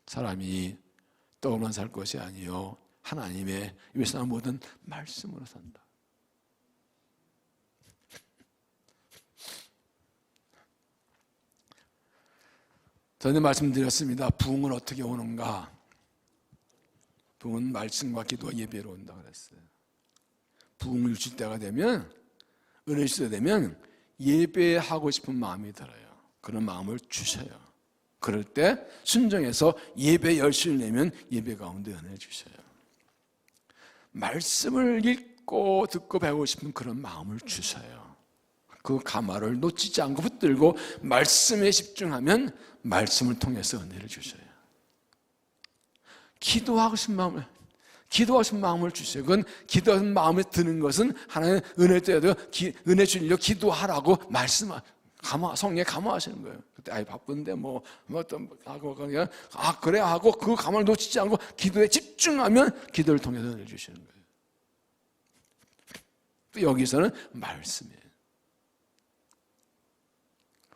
사람이 떡으로만 살 것이 아니요 하나님의 입에서 모든 말씀으로 산다. 전에 말씀드렸습니다. 부흥은 어떻게 오는가? 부흥은 말씀과 기도와 예배로 온다 그랬어요. 부흥을 주실 때가 되면 은혜 주실 때 되면 예배하고 싶은 마음이 들어요. 그런 마음을 주셔요. 그럴 때 순종해서 예배 열심히 내면 예배 가운데 은혜 주셔요. 말씀을 읽고 듣고 배우고 싶은 그런 마음을 주셔요. 그 가마를 놓치지 않고 붙들고 말씀에 집중하면 말씀을 통해서 은혜를 주셔요. 기도하고 싶은 마음을 주셔요. 그건 기도하는 마음에 드는 것은 하나님 은혜 때에도 은혜 주려고 기도하라고 성령에 감화하시는 거예요. 그때 바쁜데 그래 하고 그 감화를 놓치지 않고 기도에 집중하면 기도를 통해서 은혜를 주시는 거예요. 또 여기서는 말씀이에요.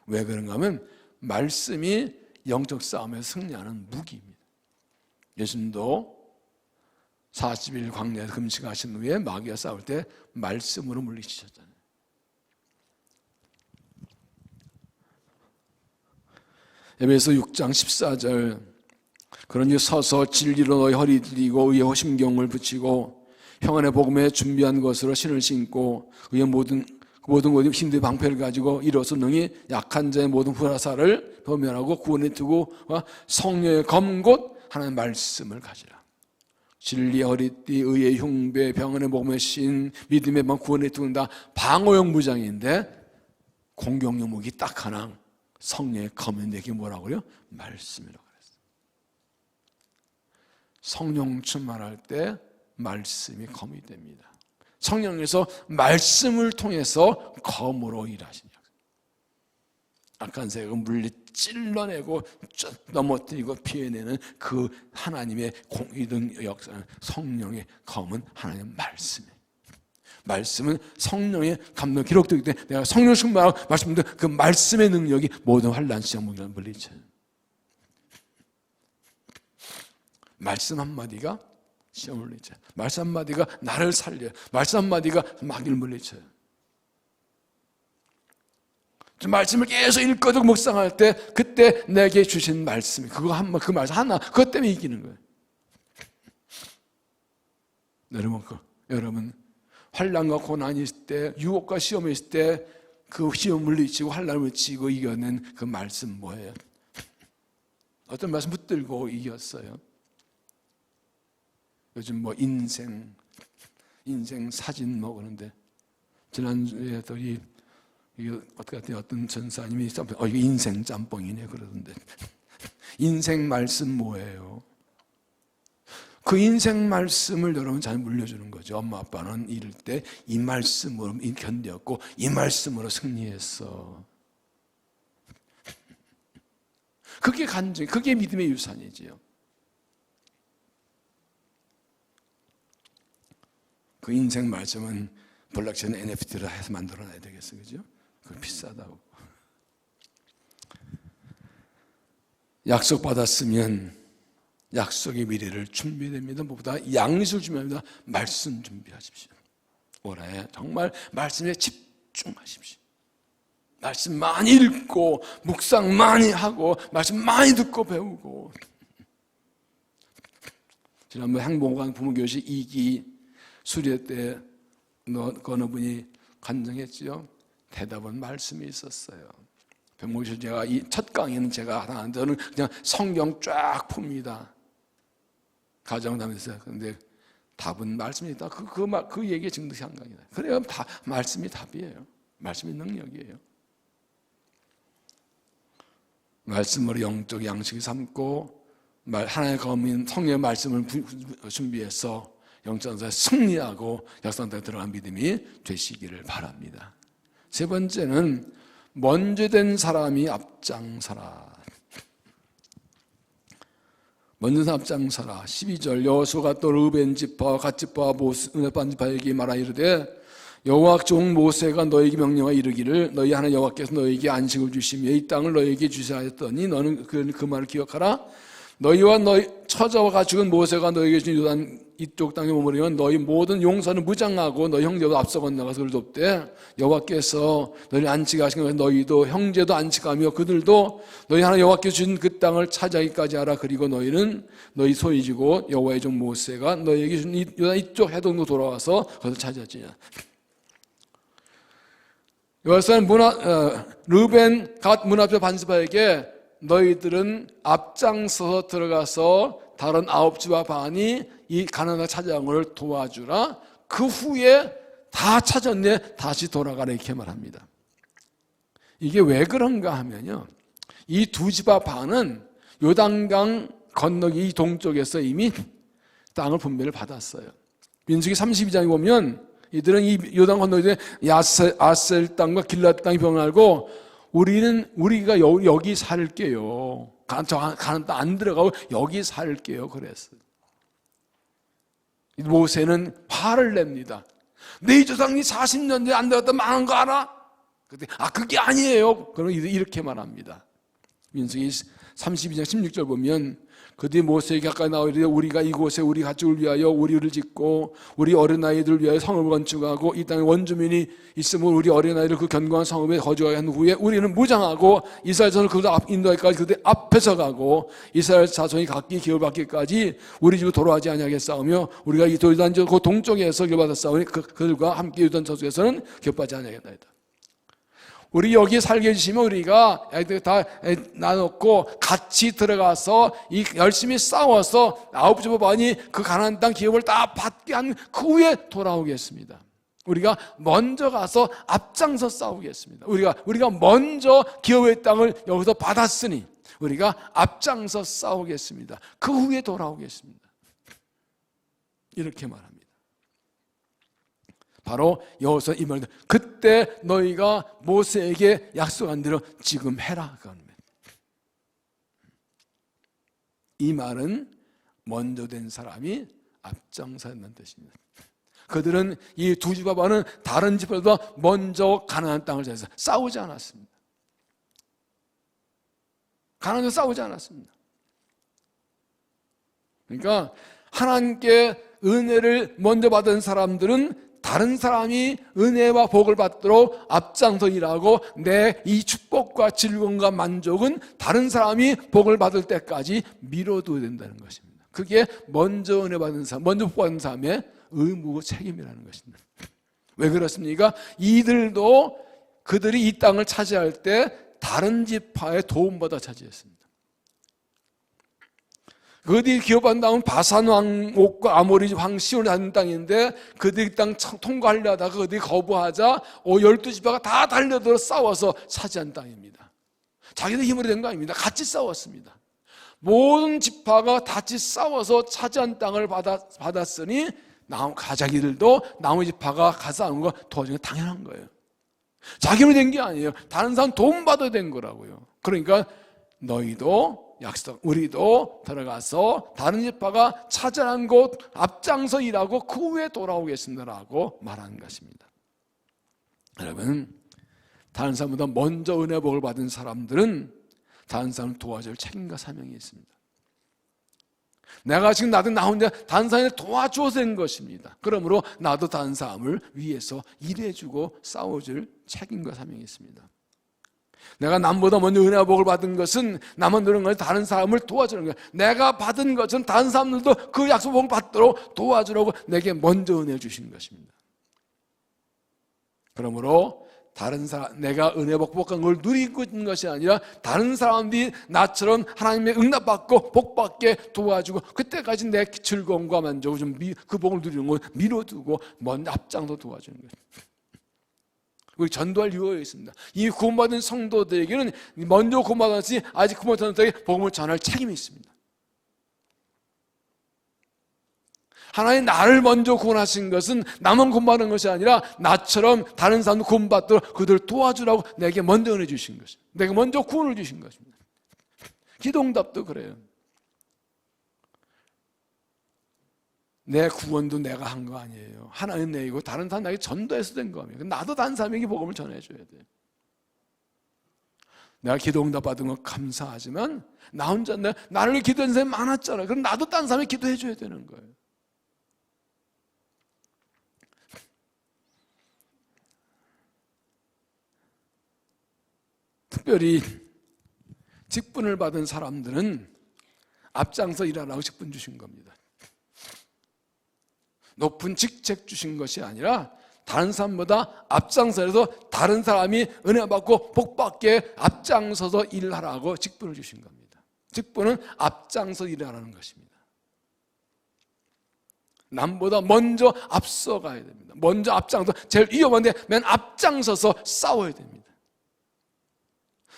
왜 그런가 하면 말씀이 영적 싸움에서 승리하는 무기입니다. 예수님도 40일 광야에서 금식하신 후에 마귀와 싸울 때 말씀으로 물리치셨잖아요. 에베소 6장 14절 그러니 서서 진리로 너희 허리 들이고 의의 호심경을 붙이고 평안의 복음에 준비한 것으로 신을 신고 의의 모든 힘든 방패를 가지고 일어서 능히 약한 자의 모든 불화사를 범면하고 구원의 투구와 성령의 검 곧 하나님의 말씀을 가지라. 진리의 허리띠, 의의 흉배, 평안의 복음의 신, 믿음의 방, 구원의 투구는 다 방어용 무장인데 공격용 무기 딱 하나 성령의 검이 내게 뭐라고요? 말씀이라고 그랬어요. 성령 충만할 때 말씀이 검이 됩니다. 성령에서 말씀을 통해서 검으로 일하시냐. 악한 세력을 물리 찔러내고 넘어뜨리고 피해내는 그 하나님의 공의등 역사는 성령의 검은 하나님의 말씀이에요. 말씀은 성령의 감동 기록되기 때문에 내가 성령 충만하고 말씀도 그 말씀의 능력이 모든 환난 시험 무기를 물리쳐요. 말씀 한마디가 시험을 물리쳐요. 말씀 한마디가 나를 살려요. 말씀 한마디가 마귀를 물리쳐요. 말씀을 계속 읽거든 묵상할 때 그때 내게 주신 말씀이 그 말씀 하나 그것 때문에 이기는 거예요. 여러분 환난과 고난이 있을 때 유혹과 시험이 있을 때 그 시험 물리치고 환난을 물리치고 이겨낸 그 말씀 뭐예요? 어떤 말씀 붙들고 이겼어요? 요즘 인생 사진 그러는데 지난주에도 이거 어떤 전사님이 이거 인생 짬뽕이네 그러던데 인생 말씀 뭐예요? 그 인생 말씀을 여러분 잘 물려주는 거죠. 엄마 아빠는 이럴 때 이 말씀으로 견뎠고 이 말씀으로 승리했어. 그게 간증, 그게 믿음의 유산이지요. 그 인생 말씀은 블록체인 NFT를 해서 만들어놔야 되겠어, 그죠? 그거 비싸다고. 약속 받았으면 약속의 미래를 준비됩니다. 무엇보다 양식을 준비합니다. 말씀 준비하십시오. 올해 정말 말씀에 집중하십시오. 말씀 많이 읽고 묵상 많이 하고 말씀 많이 듣고 배우고. 지난번 행복한 부모교실 2기 수료 때 그 어느 분이 간증했지요. 대답은 말씀이 있었어요. 병목실 제가 이 첫 강의는 제가 하나, 저는 그냥 성경 쫙 풉니다. 가정 다니면서. 근데 답은 말씀이 있다. 그 얘기에 증득이 한강이다. 그래요. 다 말씀이 답이에요. 말씀이 능력이에요. 말씀으로 영적 양식을 삼고 하나님의 검인 성령의 말씀을 준비해서 영적으로 승리하고 역사에 들어간 믿음이 되시기를 바랍니다. 세 번째는 먼저 된 사람이 앞장서라. 먼저 된 앞장서라. 12절 여호수아가 또 르우벤 지파와 갓 지파와 르반 지파에게 말하 이르되 여호와 종 모세가 너에게 명령하 이르기를 너희 하나님 여호와께서 너에게 안식을 주시며 이 땅을 너에게 주시라 하였더니 너는 그 말을 기억하라. 너희와 너희 처자와 가축은 모세가 너에게 준 요단 이쪽 땅에 머무르면 너희 모든 용사는 무장하고 너희 형제도 앞서 건너가서 그를 돕되 여호와께서 너희를 안식하신 것은 너희도 형제도 안식하며 그들도 너희 하나님 여호와께서 준 그 땅을 차지하기까지 하라. 그리고 너희는 너희 소유 지고 여호와의 종 모세가 너희에게 준 요단 이쪽 해동으로 돌아와서 그것을 차지하지냐. 여호수아는 르벤 갓 문 앞에 반스바에게 너희들은 앞장서서 들어가서 다른 9지파 반이 이 가나안 차지하는 것을 도와주라. 그 후에 다 찾았네 다시 돌아가라 이렇게 말합니다. 이게 왜 그런가 하면요, 이 2지파 반은 요단강 건너기 동쪽에서 이미 땅을 분배를 받았어요. 민수기 32장에 보면 이들은 이 요단 건너기 아셀 땅과 길랏 땅이 병하고 우리가 여기 살게요. 가는 땅 안 들어가고 여기 살게요. 그랬어요. 모세는 화를 냅니다. 내 조상이 40년 전에 안 들어갔다 망한 거 알아? 그때 그게 아니에요. 그럼 이렇게 말합니다. 민수기 32장 16절 보면 그들이 모세에게 가까이 나와 이르되 우리가 이곳에 우리 가축을 위하여 우리를 짓고 우리 어린아이들을 위하여 성을 건축하고 이 땅에 원주민이 있으면 우리 어린아이를 그 견고한 성읍에 거주하게 한 후에 우리는 무장하고 이스라엘 자손을 그들 인도하기까지 그들 앞에서 가고 이스라엘 자손이 각기 기업을 받기까지 우리 집으로 돌아가지 아니하겠사오며 우리가 이 요단 그 동쪽에서 기업받았사오니 그들과 함께 요단 저쪽에서는 기업받지 아니하겠나이다. 우리 여기 살게 해주시면 우리가 애들 다 나눴고 같이 들어가서 열심히 싸워서 9지파 반이 그 가나안 땅 기업을 다 받게 한 그 후에 돌아오겠습니다. 우리가 먼저 가서 앞장서 싸우겠습니다. 우리가 먼저 기업의 땅을 여기서 받았으니 우리가 앞장서 싸우겠습니다. 그 후에 돌아오겠습니다. 이렇게 말합니다. 바로 여호수아 이 말입니다. 그때 너희가 모세에게 약속한 대로 지금 해라. 이 말은 먼저 된 사람이 앞장서는 뜻입니다. 그들은 이 2지파 반은 다른 지파보다 먼저 가나안 땅을 찾아서 싸우지 않았습니다. 가나안에서 싸우지 않았습니다. 그러니까 하나님께 은혜를 먼저 받은 사람들은 다른 사람이 은혜와 복을 받도록 앞장서 일하고 내 이 축복과 즐거움과 만족은 다른 사람이 복을 받을 때까지 미뤄둬야 된다는 것입니다. 그게 먼저 은혜 받은 사람, 먼저 복 받은 사람의 의무고 책임이라는 것입니다. 왜 그렇습니까? 이들도 그들이 이 땅을 차지할 때 다른 지파의 도움받아 차지했습니다. 그들이 기업한 땅은 바산 왕옥과 아모리 왕 시온이 하는 땅인데 그들이 땅 통과하려다가 그들이 거부하자 12지파가 다 달려들어 싸워서 차지한 땅입니다. 자기들 힘으로 된 거 아닙니다. 같이 싸웠습니다. 모든 지파가 같이 싸워서 차지한 땅을 받았으니 자기들도 나머지 지파가 가서 하는 거 도와주는 게 당연한 거예요. 자기 힘으로 된 게 아니에요. 다른 사람 도움 받아야 된 거라고요. 그러니까 너희도 우리도 들어가서 다른 지파가 차지한 곳 앞장서 일하고 그 후에 돌아오겠습니다라고 말하는 것입니다. 여러분, 다른 사람보다 먼저 은혜 복을 받은 사람들은 다른 사람을 도와줄 책임과 사명이 있습니다. 내가 지금 나 혼자 다른 사람을 도와줘서 된 것입니다. 그러므로 나도 다른 사람을 위해서 일해주고 싸워줄 책임과 사명이 있습니다. 내가 남보다 먼저 은혜와 복을 받은 것은 남은 노력을 것이 다른 사람을 도와주는 거예요. 내가 받은 것은 다른 사람들도 그 약속 복을 받도록 도와주라고 내게 먼저 은혜 주신 것입니다. 그러므로 다른 사람, 내가 은혜 복복한 걸 누리고 있는 것이 아니라 다른 사람들이 나처럼 하나님의 응답받고 복받게 도와주고 그때까지 내 즐거움과 만족을 그 복을 누리는 걸 미뤄두고 먼저 앞장서 도와주는 거예요. 우리 전도할 이유가 있습니다. 이 구원받은 성도들에게는 먼저 구원받았으니 아직 구원 못한 자에게 복음을 전할 책임이 있습니다. 하나님 나를 먼저 구원하신 것은 나만 구원받는 것이 아니라 나처럼 다른 사람도 구원받도록 그들을 도와주라고 내게 먼저 은혜 주신 것입니다. 내게 먼저 구원을 주신 것입니다. 기도응답도 그래요. 내 구원도 내가 한 거 아니에요. 하나님 내이고 다른 사람에게 전도해서 된 겁니다. 나도 다른 사람에게 복음을 전해줘야 돼요. 내가 기도응답 받은 건 감사하지만 나 혼자 나를 기도하는 사람이 많았잖아요. 그럼 나도 다른 사람에게 기도해줘야 되는 거예요. 특별히 직분을 받은 사람들은 앞장서 일하라고 직분 주신 겁니다. 높은 직책 주신 것이 아니라 다른 사람보다 앞장서서 다른 사람이 은혜 받고 복 받게 앞장서서 일하라고 직분을 주신 겁니다. 직분은 앞장서 일하라는 것입니다. 남보다 먼저 앞서가야 됩니다. 먼저 앞장서, 제일 위험한데 맨 앞장서서 싸워야 됩니다.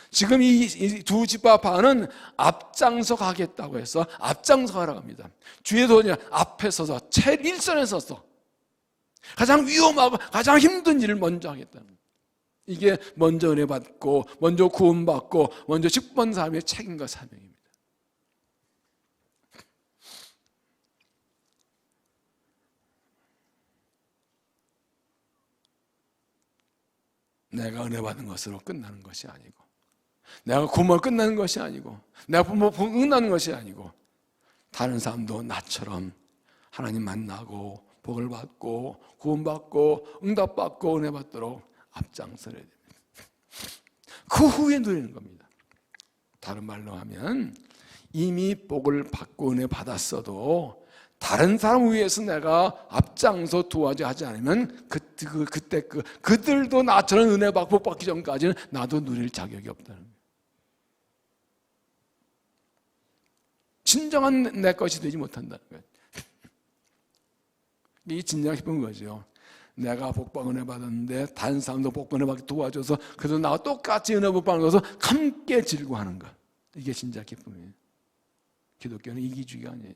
지금 이 두 집합파는 앞장서 가겠다고 해서 앞장서 가라고 합니다. 주에도 앞에 서서 제일 일선에 서서 가장 위험하고 가장 힘든 일을 먼저 하겠다는 거예요. 이게 먼저 은혜 받고 먼저 구원받고 먼저 직분 사람의 책임과 사명입니다. 내가 은혜 받은 것으로 끝나는 것이 아니고 내가 구원을 끝나는 것이 아니고 내가 부모 응나는 것이 아니고 다른 사람도 나처럼 하나님 만나고 복을 받고 구원받고 응답받고 은혜 받도록 앞장서야 됩니다. 그 후에 누리는 겁니다. 다른 말로 하면 이미 복을 받고 은혜 받았어도 다른 사람 위해서 내가 앞장서 도와줘야 하지 않으면 그때 그들도 나처럼 은혜 받고 복 받기 전까지는 나도 누릴 자격이 없다는 거예요. 진정한 내 것이 되지 못한다는 거예요. 이 진정한 기쁜 거죠. 내가 복받고 은혜 받았는데 다른 사람도 복받고 은혜 받기 도와줘서 그래도 나와 똑같이 은혜 복받는 것을 함께 즐거워하는 것. 이게 진짜 기쁨이에요. 기독교는 이기주의가 아니에요.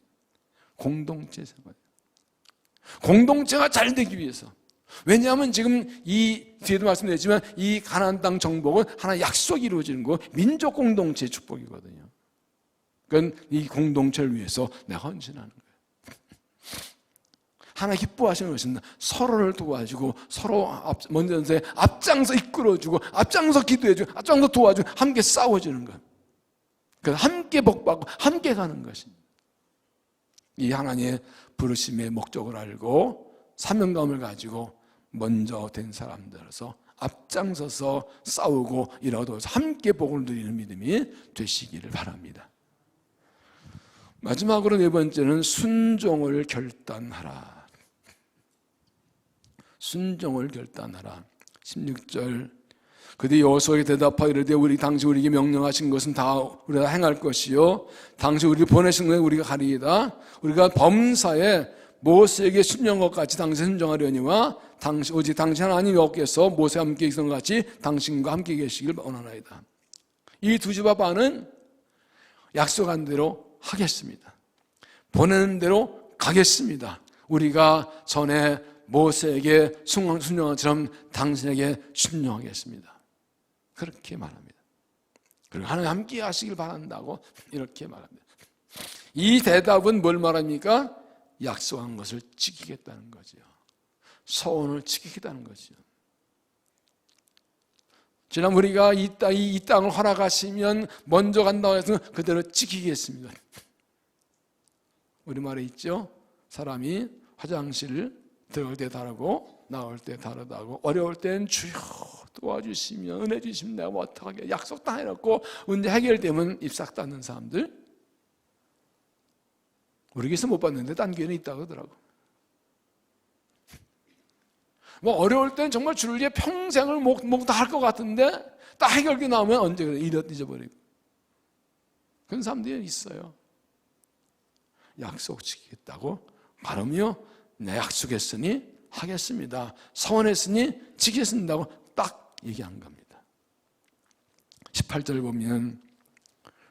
공동체 생활. 공동체가 잘 되기 위해서. 왜냐하면 지금 이 뒤에도 말씀드렸지만 이 가나안 땅 정복은 하나의 약속이 이루어지는 거 민족 공동체의 축복이거든요. 그러니까 이 공동체를 위해서 내가 헌신하는 거예요. 하나 기뻐하시는 것은 서로를 도와주고 서로 먼저 앞장서 이끌어주고 앞장서 기도해주고 앞장서 도와주고 함께 싸워주는 것. 그래서 함께 복받고 함께 가는 것입니다. 이 하나님의 부르심의 목적을 알고 사명감을 가지고 먼저 된 사람들로서 앞장서서 싸우고 일하고 함께 복을 누리는 믿음이 되시기를 바랍니다. 마지막으로 네 번째는 순종을 결단하라. 순종을 결단하라. 16절 그들이 여호수아에게 대답하여 이르되 우리 당시 우리에게 명령하신 것은 다 우리가 행할 것이요 당시 우리를 보내신 것에 우리가 가리이다. 우리가 범사에 모세에게 순종한 것 같이 당신 순종하려니와 오직 당신 하나님 여호와께서 모세와 함께 계신 것 같이 당신과 함께 계시길 원하나이다. 이 두 집합은 약속한 대로 하겠습니다. 보내는 대로 가겠습니다. 우리가 전에 모세에게 순종한 것처럼 당신에게 순종하겠습니다. 그렇게 말합니다. 그리고 하나님 함께 하시길 바란다고 이렇게 말합니다. 이 대답은 뭘 말합니까? 약속한 것을 지키겠다는 거죠. 서원을 지키겠다는 거죠. 지난 우리가 이 땅을 허락하시면 먼저 간다고 해서 그대로 지키겠습니다. 우리말에 있죠. 사람이 화장실 들어갈 때 다르고 나올 때 다르다고. 어려울 땐 주여 도와주시면 은혜 주시면 내가 뭐 어떡하게 약속 다 해놓고 문제 해결되면 입 싹 닫는 사람들 우리 교회에서 못 봤는데 딴 교회는 있다고 하더라고. 뭐 어려울 땐 정말 주를 위해 평생을 목다 할 것 같은데 딱 해결이 나오면 언제 그래 잊어버리고 그런 사람들이 있어요. 약속 지키겠다고 바로요 내 약속했으니 하겠습니다. 서원했으니 지키겠습니다고 딱 얘기한 겁니다. 18절 보면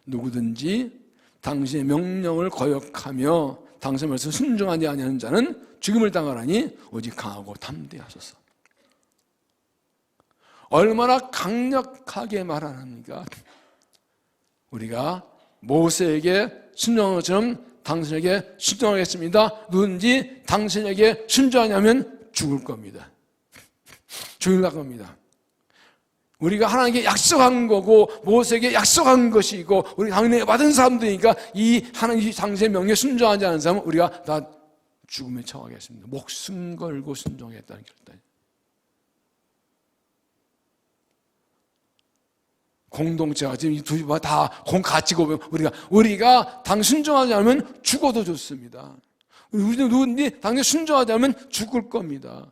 누구든지 당신의 명령을 거역하며 당신의 말씀을 순종하지 아니하는 자는 죽임을 당하라니 오직 강하고 담대하소서. 얼마나 강력하게 말하는가. 우리가 모세에게 순종한 것처럼 당신에게 순종하겠습니다. 누군지 당신에게 순종하냐면 죽을 겁니다. 죽을 겁니다. 우리가 하나님께 약속한 거고 모세에게 약속한 것이고 우리 당연히 받은 사람들이니까 이 하나님 당신의 명령에 순종하지 않은 사람은 우리가 다 죽음에 처하겠습니다. 목숨 걸고 순종했다는 결단. 공동체가 지금 이 두 다 같이 고백 우리가 당 순종하지 않으면 죽어도 좋습니다. 우리는 누군지 당연히 순종하지 않으면 죽을 겁니다.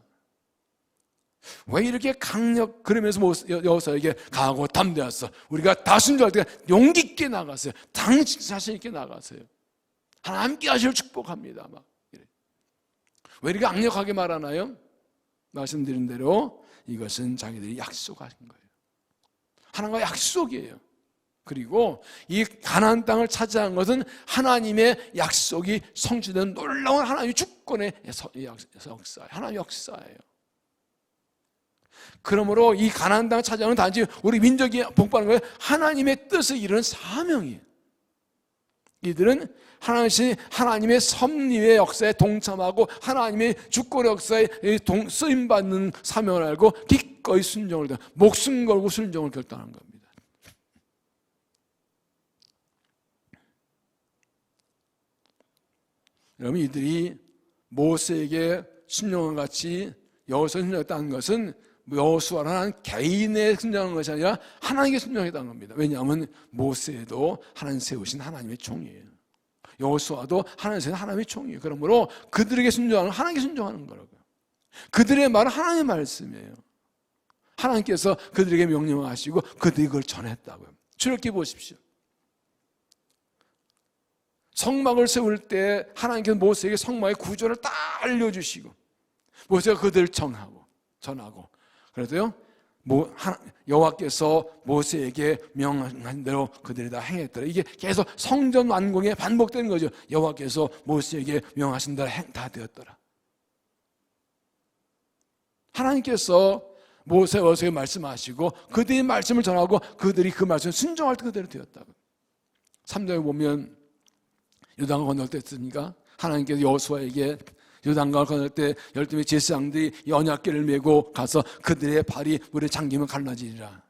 왜 이렇게 그러면서 여호수아에게 강하고 담대했어. 우리가 다 순종할 때 용기 있게 나갔어요. 당신 자신 있게 나갔어요. 하나님께 하시를 축복합니다. 막 이래. 왜 이렇게 악력하게 말하나요? 말씀드린 대로 이것은 자기들이 약속하신 거예요. 하나님과 약속이에요. 그리고 이 가나안 땅을 차지한 것은 하나님의 약속이 성취된 놀라운 하나님의 주권의 역사예요. 하나님의 역사예요. 그러므로 이 가나안 땅을 차지하는 단지 우리 민족이 복받는 거예요. 하나님의 뜻을 이루는 사명이에요. 이들은 하나님의 섭리의 역사에 동참하고 하나님의 주권의 역사에 쓰임받는 사명을 알고 기꺼이 순종을 목숨 걸고 순종을 결단한 겁니다. 여러분 이들이 모세에게 순종한 같이 여호수아에 순종했다는 것은 여호수아라는 개인의 순종한 것이 아니라 하나님께 순종했다는 겁니다. 왜냐하면 모세도 하나님 세우신 하나님의 종이에요. 여호수아도 하나님 세우신 하나님의 종이에요. 그러므로 그들에게 순종하는 하나님께 순종하는 거라고요. 그들의 말은 하나님의 말씀이에요. 하나님께서 그들에게 명령하시고 그들이 그걸 전했다고요. 출애굽기 보십시오. 성막을 세울 때 하나님께서 모세에게 성막의 구조를 다 알려주시고 모세가 그들을 전하고 그래도요 여호와께서 모세에게 명한 대로 그들이 다 행했더라. 이게 계속 성전 완공에 반복되는 거죠. 여호와께서 모세에게 명하신 대로 다 되었더라. 하나님께서 모세에게 말씀하시고 그들이 말씀을 전하고 그들이 그 말씀을 순종할 때 그대로 되었다고. 3장에 보면 요단강을 건널 때 했으니까 하나님께서 여호수아에게 요단강을 건널 때 12명의 제사장들이 언약궤를 메고 가서 그들의 발이 물에 잠기면 갈라지리라.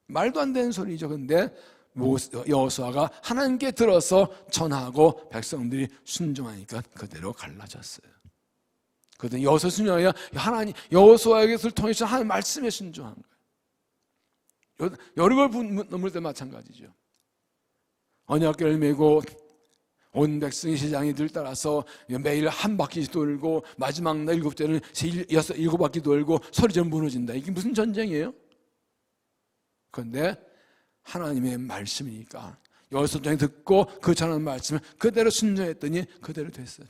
말도 안 되는 소리죠. 그런데 여호수아가 하나님께 들어서 전하고 백성들이 순종하니까 그대로 갈라졌어요. 그들은 여호수아 순종하여 하나님 여호수아에게서 통해서 하나님 말씀에 순종한 거예요. 여리고를 넘을 때 마찬가지죠. 언약궤를 메고 온 백성이 제사장이들 따라서 매일 한 바퀴 돌고 마지막 날 7절은 7바퀴 돌고 소리처럼 무너진다. 이게 무슨 전쟁이에요? 그런데 하나님의 말씀이니까 여호수아장이 듣고 그 전하는 말씀을 그대로 순종했더니 그대로 됐어요.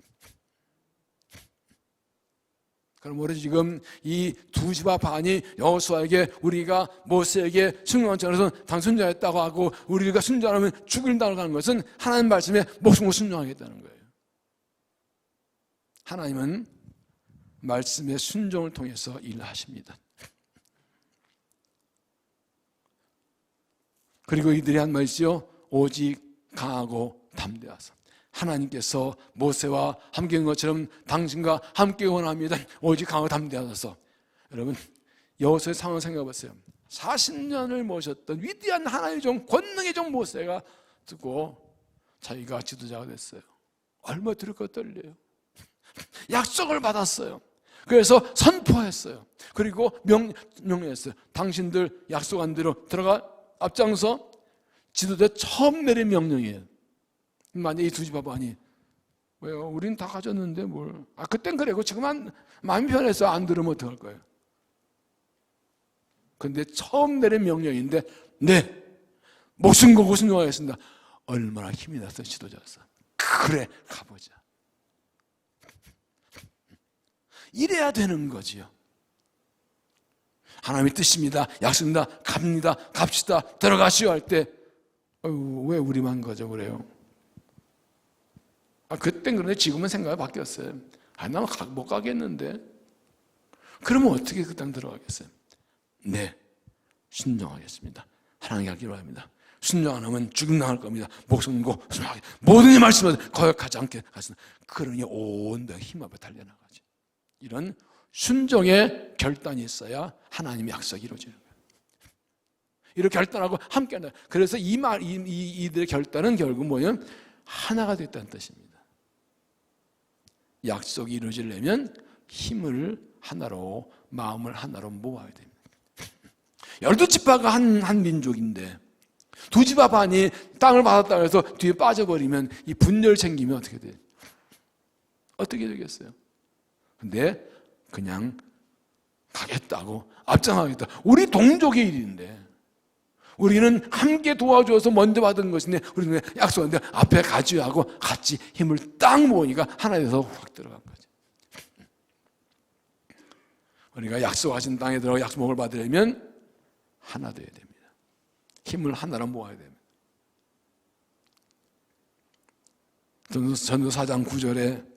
그럼 우리 지금 이 2시와 반이 여호수아에게 우리가 모세에게 순종한 자로서 당 순종했다고 하고 우리가 순종하면 죽는다고 하는 것은 하나님 말씀에 목숨을 순종하겠다는 거예요. 하나님은 말씀의 순종을 통해서 일하십니다. 그리고 이들이 한 말이죠. 오직 강하고 담대하사. 하나님께서 모세와 함께 한 것처럼 당신과 함께 원합니다. 오직 강하고 담대하소서. 여러분 여호수아의 상황을 생각해 보세요. 40년을 모셨던 위대한 하나님의 종 권능의 종 모세가 듣고 자기가 지도자가 됐어요. 얼마나 두렵고 떨려요. 약속을 받았어요. 그래서 선포했어요. 그리고 명령했어요. 당신들 약속한 대로 들어가 앞장서 지도자 처음 내린 명령이에요. 만약에 이 2시 바반이 왜요? 우린 다 가졌는데 뭘. 그땐 그래고 지금은 마음이 편해서 안 들으면 어떡할 거예요? 근데 처음 내린 명령인데, 네, 목숨 걸고 순종하겠습니다. 얼마나 힘이 나서 지도자였어. 그래, 가보자. 이래야 되는 거지요. 하나님의 뜻입니다. 약속입니다. 갑니다. 갑시다. 들어가시오 할 때, 왜 우리만 거죠 그래요? 그땐 그런데 지금은 생각이 바뀌었어요. 나는 못 가겠는데. 그러면 어떻게 그 땅 들어가겠어요? 네, 순종하겠습니다. 하나님께 하기로 합니다. 순종 안 하면 죽음 당할 겁니다. 목숨 걸고 모든 이 말씀을 거역하지 않게 하시는, 그러니 온 힘 앞에 달려나가죠. 이런 순종의 결단이 있어야 하나님의 약속이 이루어지는 거예요. 이렇게 결단하고 함께 한다. 그래서 이들의 결단은 결국 뭐예요? 하나가 됐다는 뜻입니다. 약속이 이루어지려면 힘을 하나로, 마음을 하나로 모아야 됩니다. 12지파가 한 민족인데 2지파 반이 땅을 받았다고 해서 뒤에 빠져버리면 이 분열 생기면 어떻게 돼요? 어떻게 되겠어요? 근데 그냥 가겠다고 앞장하겠다. 우리 동족의 일인데, 우리는 함께 도와줘서 먼저 받은 것인데, 우리는 약속한데 앞에 가지 하고 같이 힘을 딱 모으니까 하나 돼서 확 들어간 거죠. 우리가 약속하신 땅에 들어가 약속을 받으려면 하나 돼야 됩니다. 힘을 하나로 모아야 됩니다. 전도 4장 9절에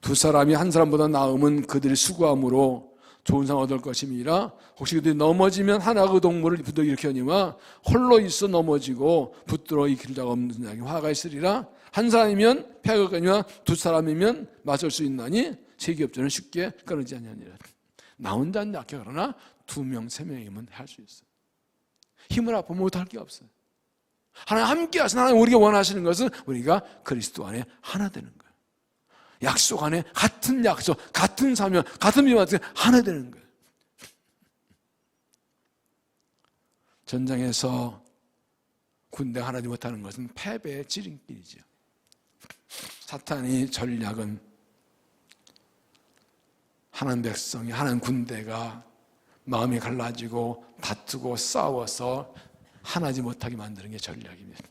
두 사람이 한 사람보다 나음은 그들이 수고함으로 좋은 상 얻을 것임이라. 혹시 그들이 넘어지면 하나 그 동물을 부득 일으켜니와 홀로 있어 넘어지고 붙들어 일으킬 자가 없는 자에게 화가 있으리라. 한 사람이면 패가 없거니와 두 사람이면 맞설 수 있나니 세기업전은 쉽게 끊어지지 않느니라. 나 혼자는 약해. 그러나 2명, 3명이면 할 수 있어요. 힘을 합하면 못할 게 없어요. 하나님 함께 하시는, 하나님 우리가 원하시는 것은 우리가 그리스도 안에 하나 되는 거예요. 약속 안에 같은 약속, 같은 사명, 같은 비밀 안에 하나 되는 거예요. 전장에서 군대가 하나지 못하는 것은 패배의 지름길이죠. 사탄의 전략은 하나님 백성이, 하나님 군대가 마음이 갈라지고 다투고 싸워서 하나지 못하게 만드는 게 전략입니다.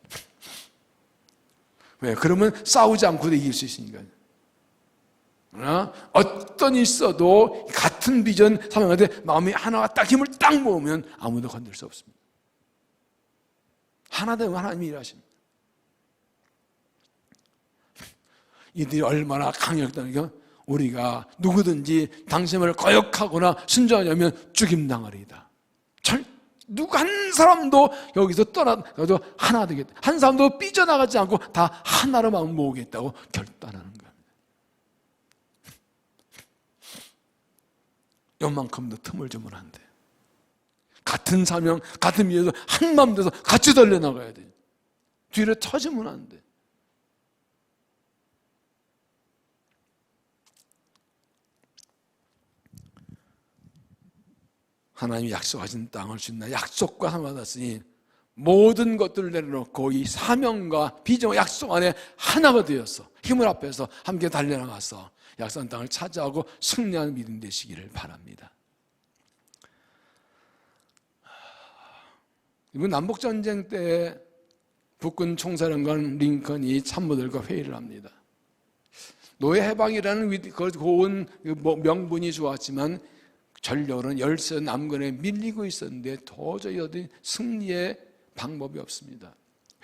왜? 그러면 싸우지 않고도 이길 수 있으니까요. 그러나 어떤 일이 있어도 같은 비전 사명하되 마음이 하나가 딱 힘을 딱 모으면 아무도 건들 수 없습니다. 하나 되면 하나님이 일하십니다. 이들이 얼마나 강력하다니까, 우리가 누구든지 당신을 거역하거나 순종하냐면 죽임당하리이다. 누구 한 사람도 여기서 떠나도 하나 되겠다. 한 사람도 삐져나가지 않고 다 하나로 마음 모으겠다고 결단하는 겁니다. 요만큼도 틈을 주면 안 돼. 같은 사명, 같은 미에서 한 마음 돼서 같이 달려나가야 돼. 뒤로 터지면 안 돼. 하나님이 약속하신 땅을 준다. 약속과 하나 받았으니 모든 것들을 내려놓고 이 사명과 비전과 약속 안에 하나가 되어서 힘을 합해서 함께 달려나가서 약속한 땅을 차지하고 승리하는 믿음 되시기를 바랍니다. 이번 남북전쟁 때 북군 총사령관 링컨이 참모들과 회의를 합니다. 노예 해방이라는 고운 명분이 좋았지만 전력은 열세 남권에 밀리고 있었는데 도저히 어디 승리의 방법이 없습니다.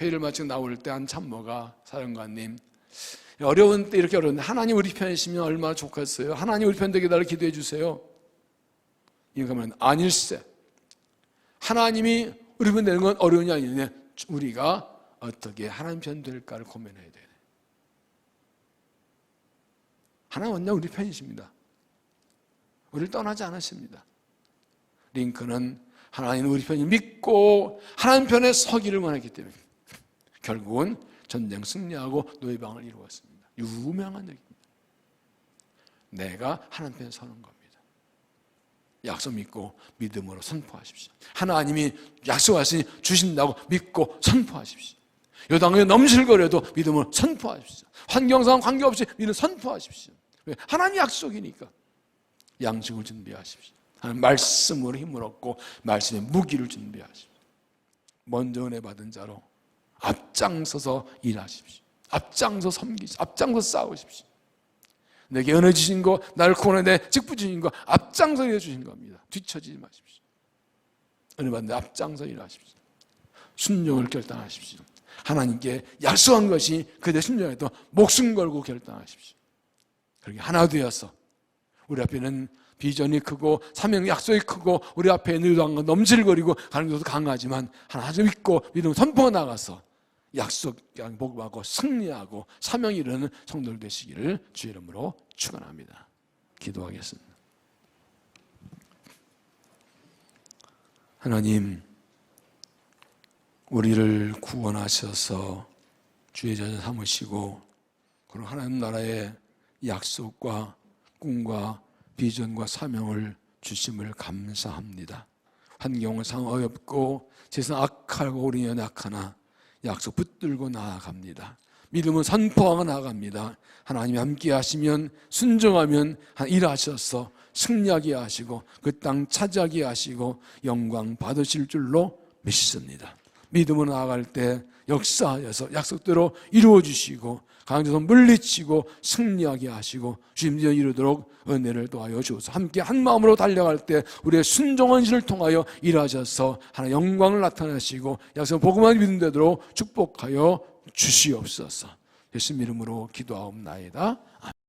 회의를 마치고 나올 때 한 참모가, 사령관님, 어려운 때 이렇게 어려운데 하나님 우리 편이시면 얼마나 좋겠어요. 하나님 우리 편 되게 달라 기도해 주세요. 이거 하면 아닐세. 하나님이 우리 편 되는 건 어려운이 아니냐. 우리가 어떻게 하나님 편 될까를 고민해야 돼요. 하나님 언제나 우리 편이십니다. 우리를 떠나지 않으십니다. 링컨은 하나님 우리 편이 믿고 하나님 편에 서기를 원했기 때문에 결국은 전쟁 승리하고 노예방을 이루었습니다. 유명한 얘기입니다. 내가 하나님 편에 서는 겁니다. 약속 믿고 믿음으로 선포하십시오. 하나님이 약속하시니 주신다고 믿고 선포하십시오. 요당에 넘실거려도 믿음을 선포하십시오. 환경 상황 관계없이 믿음을 선포하십시오. 왜? 하나님 약속이니까. 양식을 준비하십시오. 하나님 말씀으로 힘을 얻고 말씀의 무기를 준비하십시오. 먼저 은혜 받은 자로 앞장서서 일하십시오. 앞장서 섬기십시오. 앞장서 싸우십시오. 내게 은혜 주신 거, 나를 구원해 내 직분 주신 거 앞장서 일해 주신 겁니다. 뒤처지지 마십시오. 은혜 받는 데 앞장서 일하십시오. 순종을 결단하십시오. 하나님께 약속한 것이 그대 순종에도 목숨 걸고 결단하십시오. 그렇게 하나 되어서 우리 앞에는 비전이 크고 사명 약속이 크고 우리 앞에 있는 의도한 넘실거리고 가는 것도 강하지만 하나 좀 믿고 믿음 선포가 나가서 약속 복음하고 승리하고 사명 이루는 성도들 되시기를 주의 이름으로 축원합니다. 기도하겠습니다. 하나님, 우리를 구원하셔서 주의 자녀 삼으시고 그런 하나님 나라의 약속과 꿈과 비전과 사명을 주심을 감사합니다. 환경은 상 어렵고 세상 악하고 우리 연약하나 약속 붙들고 나아갑니다. 믿음은 선포하고 나아갑니다. 하나님이 함께 하시면 순종하면 일하셔서 승리하게 하시고 그 땅 차지하게 하시고 영광 받으실 줄로 믿습니다. 믿음으로 나아갈 때 역사하셔서 약속대로 이루어주시고 강제로 물리치고 승리하게 하시고 주님께서 이루도록 은혜를 도와여 주옵소서. 함께 한 마음으로 달려갈 때 우리의 순종한 신을 통하여 일하셔서 하나님 영광을 나타내시고 약속 복음만 믿는 되도록 축복하여 주시옵소서. 예수님 이름으로 기도하옵나이다. 아멘.